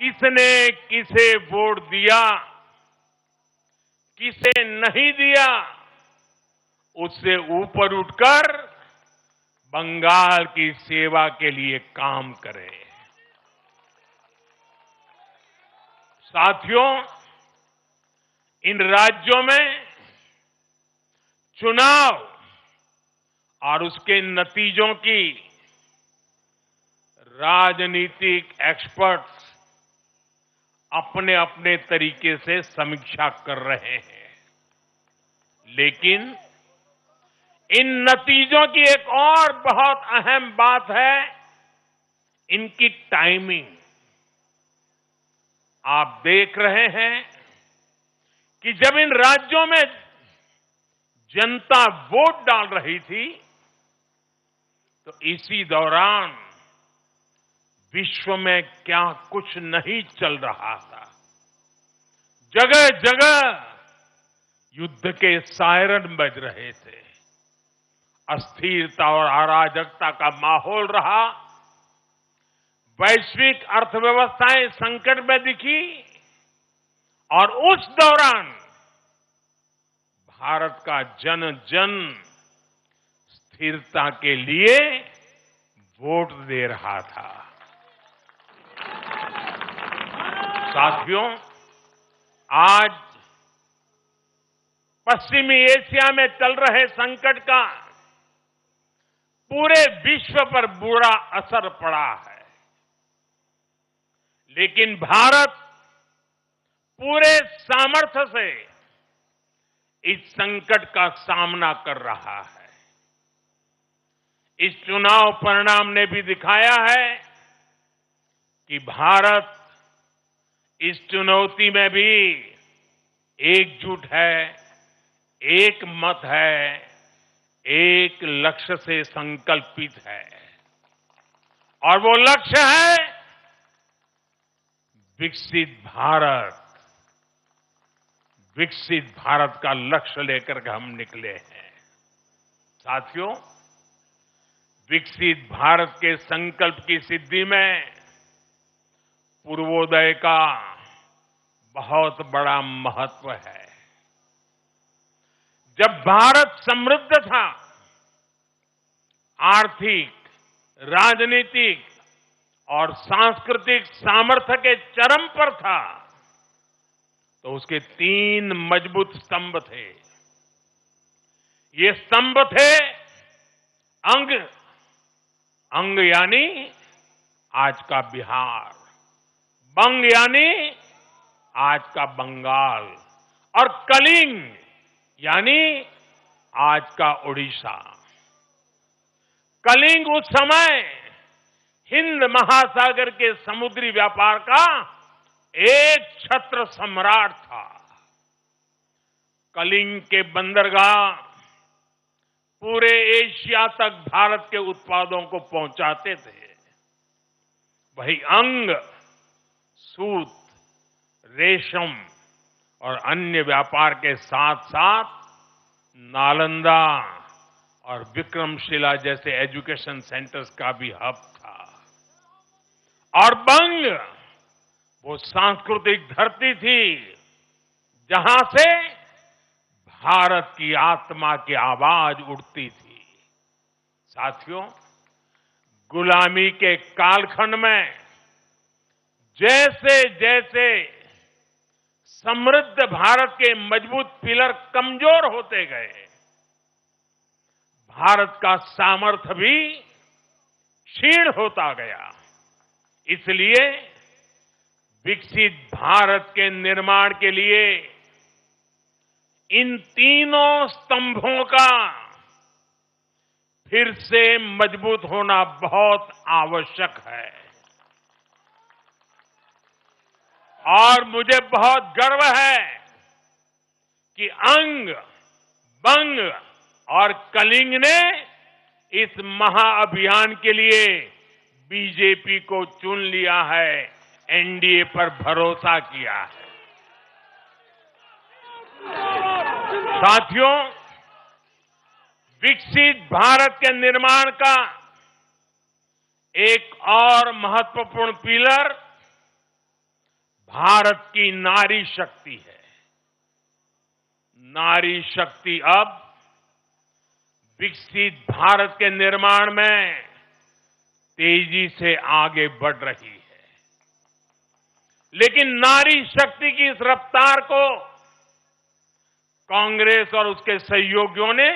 किसने किसे वोट दिया, किसे नहीं दिया, उससे ऊपर उठकर बंगाल की सेवा के लिए काम करें। साथियों, इन राज्यों में चुनाव और उसके नतीजों की राजनीतिक एक्सपर्ट्स अपने अपने तरीके से समीक्षा कर रहे हैं, लेकिन इन नतीजों की एक और बहुत अहम बात है इनकी टाइमिंग। आप देख रहे हैं कि जब इन राज्यों में जनता वोट डाल रही थी, तो इसी दौरान विश्व में क्या कुछ नहीं चल रहा था। जगह जगह युद्ध के सायरन बज रहे थे, अस्थिरता और अराजकता का माहौल रहा, वैश्विक अर्थव्यवस्थाएं संकट में दिखी, और उस दौरान भारत का जन जन स्थिरता के लिए वोट दे रहा था। साथियों, आज पश्चिमी एशिया में चल रहे संकट का पूरे विश्व पर बुरा असर पड़ा है, लेकिन भारत पूरे सामर्थ्य से इस संकट का सामना कर रहा है। इस चुनाव परिणाम ने भी दिखाया है कि भारत इस चुनौती में भी एकजुट है, एक मत है, एक लक्ष्य से संकल्पित है, और वो लक्ष्य है विकसित भारत। विकसित भारत का लक्ष्य लेकर के हम निकले हैं। साथियों, विकसित भारत के संकल्प की सिद्धि में पूर्वोदय का बहुत बड़ा महत्व है। जब भारत समृद्ध था, आर्थिक, राजनीतिक और सांस्कृतिक सामर्थ्य के चरम पर था, तो उसके 3 मजबूत स्तंभ थे। ये स्तंभ थे अंग, अंग यानी आज का बिहार, बंग यानी आज का बंगाल, और कलिंग यानी आज का उड़ीसा। कलिंग उस समय हिंद महासागर के समुद्री व्यापार का एक छत्र सम्राट था। कलिंग के बंदरगाह पूरे एशिया तक भारत के उत्पादों को पहुंचाते थे। वही अंग सूत, रेशम और अन्य व्यापार के साथ साथ नालंदा और विक्रमशिला जैसे एजुकेशन सेंटर्स का भी हब था। और बंग वो सांस्कृतिक धरती थी जहां से भारत की आत्मा की आवाज उठती थी। साथियों, गुलामी के कालखंड में जैसे जैसे समृद्ध भारत के मजबूत पिलर कमजोर होते गए, भारत का सामर्थ्य भी क्षीण होता गया। इसलिए विकसित भारत के निर्माण के लिए इन तीनों स्तंभों का फिर से मजबूत होना बहुत आवश्यक है। और मुझे बहुत गर्व है कि अंग, बंग और कलिंग ने इस महाअभियान के लिए बीजेपी को चुन लिया है, एनडीए पर भरोसा किया है। साथियों, विकसित भारत के निर्माण का एक और महत्वपूर्ण पिलर भारत की नारी शक्ति है। नारी शक्ति अब विकसित भारत के निर्माण में तेजी से आगे बढ़ रही है। लेकिन नारी शक्ति की इस रफ्तार को कांग्रेस और उसके सहयोगियों ने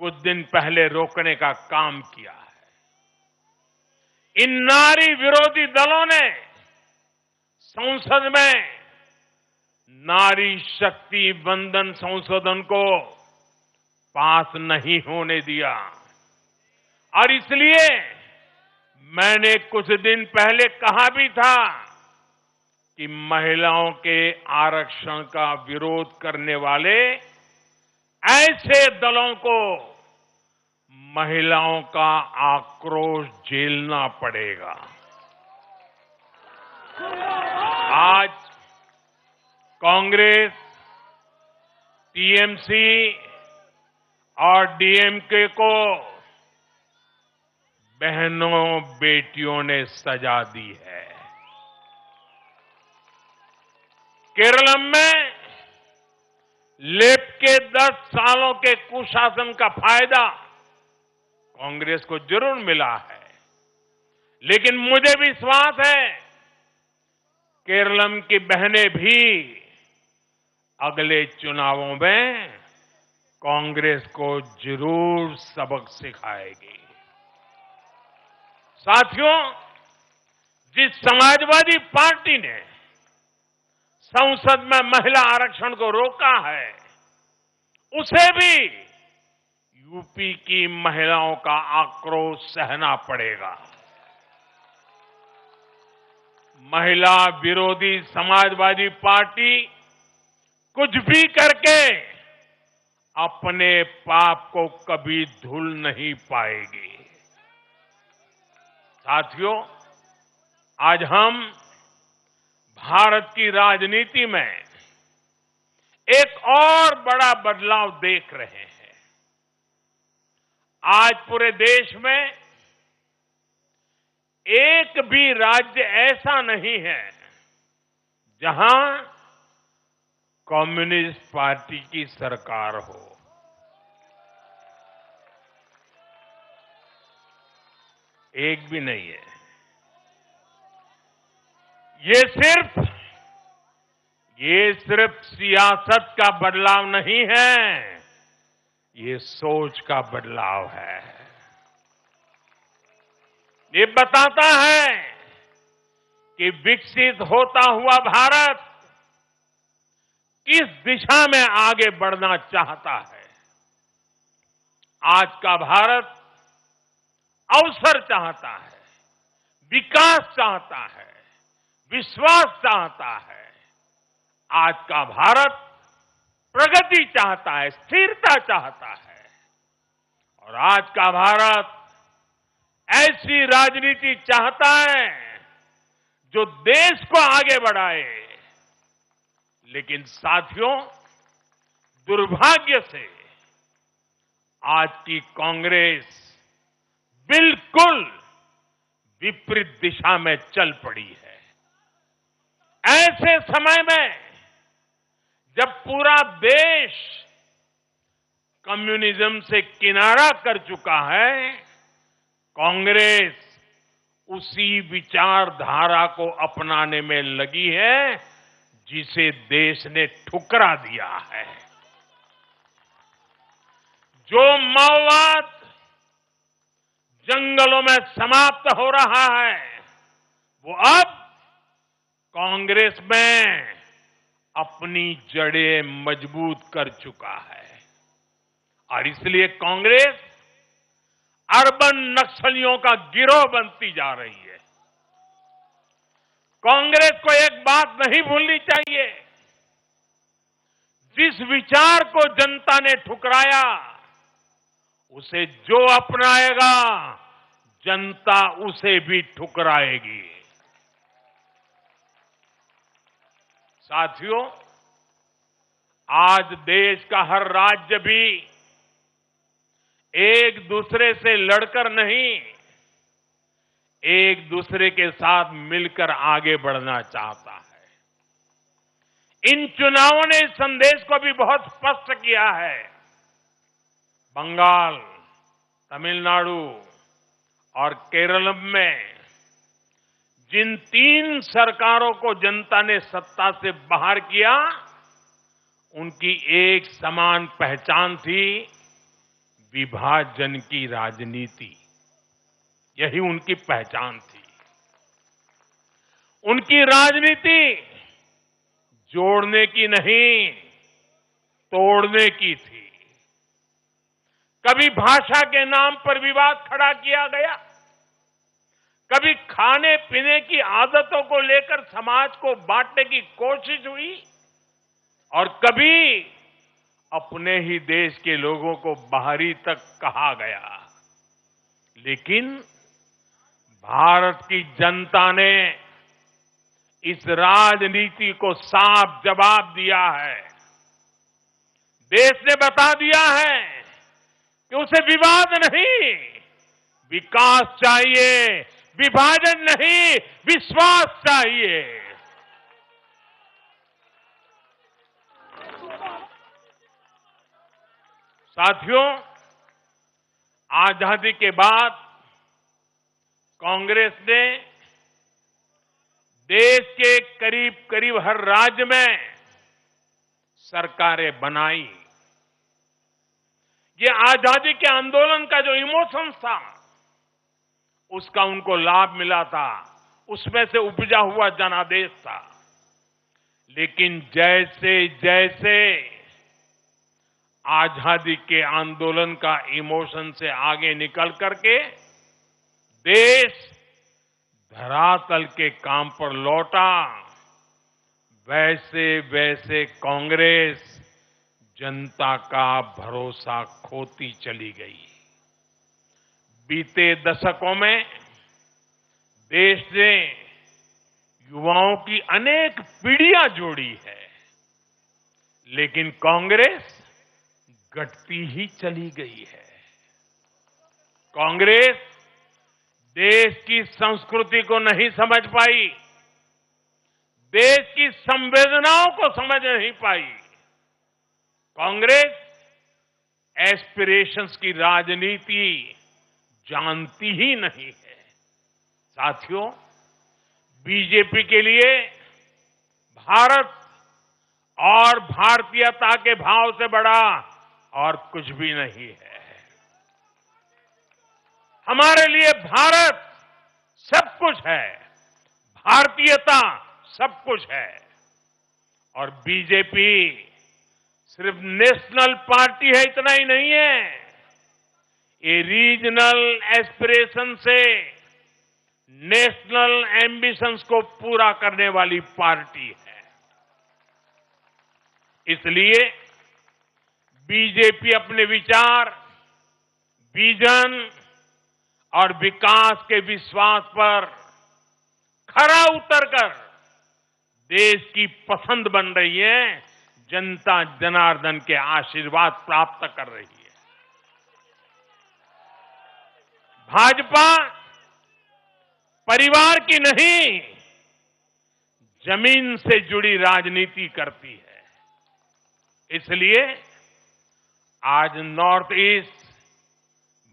कुछ दिन पहले रोकने का काम किया है। इन नारी विरोधी दलों ने संसद में नारी शक्ति वंदन संशोधन को पास नहीं होने दिया और इसलिए मैंने कुछ दिन पहले कहा भी था कि महिलाओं के आरक्षण का विरोध करने वाले ऐसे दलों को महिलाओं का आक्रोश झेलना पड़ेगा। आज कांग्रेस, टीएमसी और डीएमके को बहनों बेटियों ने सजा दी है। केरलम में लेफ्ट के 10 सालों के कुशासन का फायदा कांग्रेस को जरूर मिला है, लेकिन मुझे विश्वास है केरलम की बहनें भी अगले चुनावों में कांग्रेस को जरूर सबक सिखाएगी। साथियों, जिस समाजवादी पार्टी ने संसद में महिला आरक्षण को रोका है, उसे भी यूपी की महिलाओं का आक्रोश सहना पड़ेगा। महिला विरोधी समाजवादी पार्टी कुछ भी करके अपने पाप को कभी धुल नहीं पाएगी। साथियों, आज हम भारत की राजनीति में एक और बड़ा बदलाव देख रहे हैं। आज पूरे देश में एक भी राज्य ऐसा नहीं है जहां कम्युनिस्ट पार्टी की सरकार हो। एक भी नहीं है। ये सिर्फ सियासत का बदलाव नहीं है, ये सोच का बदलाव है। ये बताता है कि विकसित होता हुआ भारत किस दिशा में आगे बढ़ना चाहता है। आज का भारत अवसर चाहता है, विकास चाहता है, विश्वास चाहता है। आज का भारत प्रगति चाहता है, स्थिरता चाहता है और आज का भारत ऐसी राजनीति चाहता है जो देश को आगे बढ़ाए। लेकिन साथियों, दुर्भाग्य से आज की कांग्रेस बिल्कुल विपरीत दिशा में चल पड़ी है। ऐसे समय में जब पूरा देश कम्युनिज्म से किनारा कर चुका है, कांग्रेस उसी विचारधारा को अपनाने में लगी है जिसे देश ने ठुकरा दिया है। जो माओवाद जंगलों में समाप्त हो रहा है, वो अब कांग्रेस में अपनी जड़ें मजबूत कर चुका है और इसलिए कांग्रेस अर्बन नक्सलियों का गिरोह बनती जा रही है। कांग्रेस को एक बात नहीं भूलनी चाहिए, जिस विचार को जनता ने ठुकराया उसे जो अपनाएगा जनता उसे भी ठुकराएगी। साथियों, आज देश का हर राज्य भी एक दूसरे से लड़कर नहीं, एक दूसरे के साथ मिलकर आगे बढ़ना चाहता है। इन चुनावों ने इस संदेश को भी बहुत स्पष्ट किया है। बंगाल, तमिलनाडु और केरल में जिन 3 सरकारों को जनता ने सत्ता से बाहर किया, उनकी एक समान पहचान थी, विभाजन की राजनीति। यही उनकी पहचान थी। उनकी राजनीति जोड़ने की नहीं, तोड़ने की थी। कभी भाषा के नाम पर विवाद खड़ा किया गया, कभी खाने पीने की आदतों को लेकर समाज को बांटने की कोशिश हुई, और कभी अपने ही देश के लोगों को बाहरी तक कहा गया। लेकिन भारत की जनता ने इस राजनीति को साफ जवाब दिया है। देश ने बता दिया है कि उसे विवाद नहीं, विकास चाहिए, विभाजन नहीं, विश्वास चाहिए। साथियों, आजादी के बाद कांग्रेस ने देश के करीब करीब हर राज्य में सरकारें बनाई। ये आजादी के आंदोलन का जो इमोशन था, उसका उनको लाभ मिला था, उसमें से उपजा हुआ जनादेश था। लेकिन जैसे जैसे आजादी के आंदोलन का इमोशन से आगे निकल करके देश धरातल के काम पर लौटा, वैसे वैसे कांग्रेस जनता का भरोसा खोती चली गई। बीते दशकों में देश ने युवाओं की अनेक पीढ़ियां जोड़ी है, लेकिन कांग्रेस घटती ही चली गई है। कांग्रेस देश की संस्कृति को नहीं समझ पाई, देश की संवेदनाओं को समझ नहीं पाई। कांग्रेस एस्पिरेशंस की राजनीति जानती ही नहीं है। साथियों, बीजेपी के लिए भारत और भारतीयता के भाव से बड़ा और कुछ भी नहीं है। हमारे लिए भारत सब कुछ है, भारतीयता सब कुछ है। और बीजेपी सिर्फ नेशनल पार्टी है, इतना ही नहीं है, ये रीजनल एस्पिरेशन से नेशनल एम्बिशंस को पूरा करने वाली पार्टी है। इसलिए बीजेपी अपने विचार, विजन और विकास के विश्वास पर खरा उतरकर देश की पसंद बन रही है, जनता जनार्दन के आशीर्वाद प्राप्त कर रही है। भाजपा परिवार की नहीं, जमीन से जुड़ी राजनीति करती है। इसलिए आज नॉर्थ ईस्ट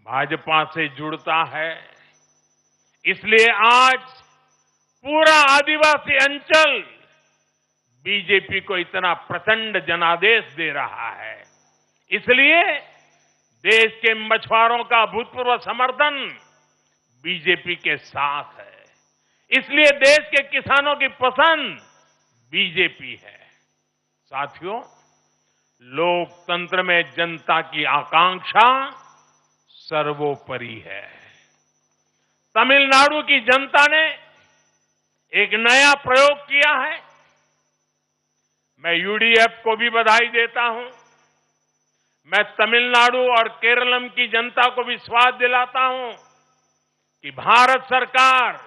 भाजपा से जुड़ता है। इसलिए आज पूरा आदिवासी अंचल बीजेपी को इतना प्रचंड जनादेश दे रहा है। इसलिए देश के मछुआरों का भूतपूर्व समर्थन बीजेपी के साथ है। इसलिए देश के किसानों की पसंद बीजेपी है। साथियों, लोकतंत्र में जनता की आकांक्षा सर्वोपरि है। तमिलनाडु की जनता ने एक नया प्रयोग किया है। मैं यूडीएफ को भी बधाई देता हूं। मैं तमिलनाडु और केरलम की जनता को विश्वास दिलाता हूं कि भारत सरकार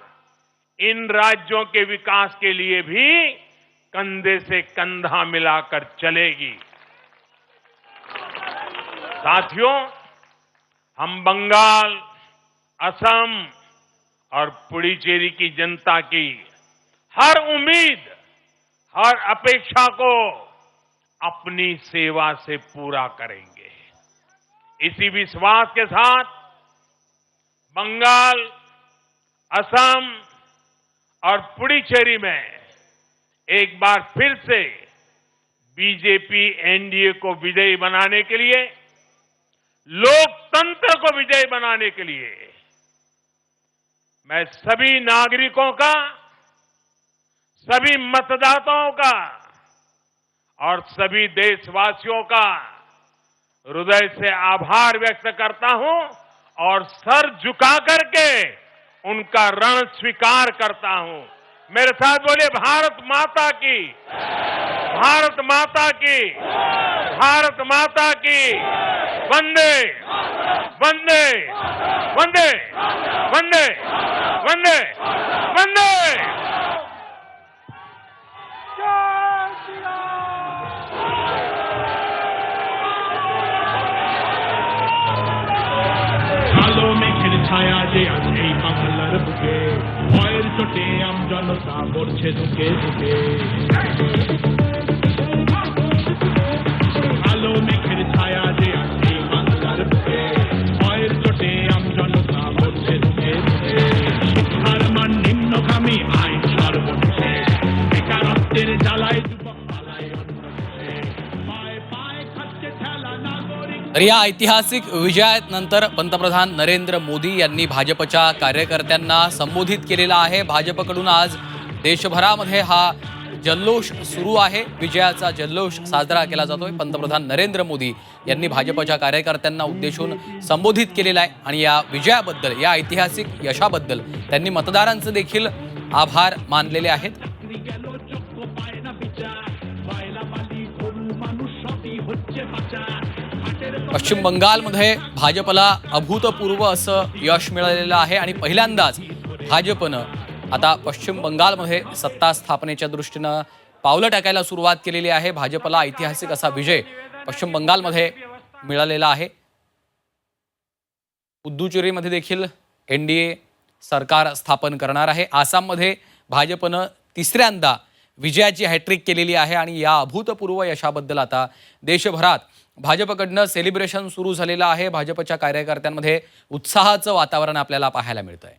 इन राज्यों के विकास के लिए भी कंधे से कंधा मिलाकर चलेगी। साथियों, हम बंगाल, असम और पुडुचेरी की जनता की हर उम्मीद, हर अपेक्षा को अपनी सेवा से पूरा करेंगे। इसी विश्वास के साथ बंगाल, असम और पुडुचेरी में एक बार फिर से बीजेपी एनडीए को विजयी बनाने के लिए, लोकतंत्र को विजयी बनाने के लिए मैं सभी नागरिकों का, सभी मतदाताओं का और सभी देशवासियों का हृदय से आभार व्यक्त करता हूं और सर झुका करके उनका ऋण स्वीकार करता हूं। मेरे साथ बोले भारत माता की, भारत माता की, भारत माता की। वंदे वंदे वंदे वंदे वंदे वंदे। কালো মেঘের ছায়া যে আছে এই বাংলার বুকে, ভয়ের চোটে আমজনতা পড়ছে ধুকে ধুকে। কালো মেঘের ছায়া যে আছে এই বাংলার বুকে, ভয়ের চোটে আমজনতা পড়ছে ধুকে ধুকে। শিক্ষার মান নিম্নগামী, আইন সর্বশেষে, বেকারত্বের জ্বালায় যুবক পালায় অন্য দেশে। পায়ে পায়ে খাচ্ছে ঠেলা নাগরিক। तर या ऐतिहासिक विजयानंतर पंतप्रधान नरेंद्र मोदी यांनी भाजपच्या कार्यकर्त्यांना संबोधित केलेलं आहे। भाजपकडून आज देशभरामध्ये हा जल्लोष सुरू आहे, विजयाचा जल्लोष साजरा केला जातोय। पंतप्रधान नरेंद्र मोदी यांनी भाजपच्या कार्यकर्त्यांना उद्देशून संबोधित केलेलं आहे आणि या विजयाबद्दल, या ऐतिहासिक यशाबद्दल त्यांनी मतदारांचे देखील आभार मानलेले आहेत। पश्चिम बंगालमध्ये भाजपला अभूतपूर्व असं यश मिळालेलं आहे आणि पहिल्यांदाच भाजपनं आता पश्चिम बंगालमध्ये सत्ता स्थापनेच्या दृष्टीनं पावलं टाकायला सुरुवात केलेली आहे। भाजपला ऐतिहासिक असा विजय पश्चिम बंगालमध्ये मिळालेला आहे। पुदुचेरीमध्ये देखील एनडीए सरकार स्थापन करणार आहे। आसाममध्ये भाजपनं तिसऱ्यांदा विजयाची हॅट्रिक केलेली आहे आणि या अभूतपूर्व यशाबद्दल आता देशभरात भाजपकडनं सेलिब्रेशन सुरू झालेलं आहे। भाजपच्या कार्यकर्त्यांमध्ये उत्साहाचं वातावरण आपल्याला पाहायला मिळतंय।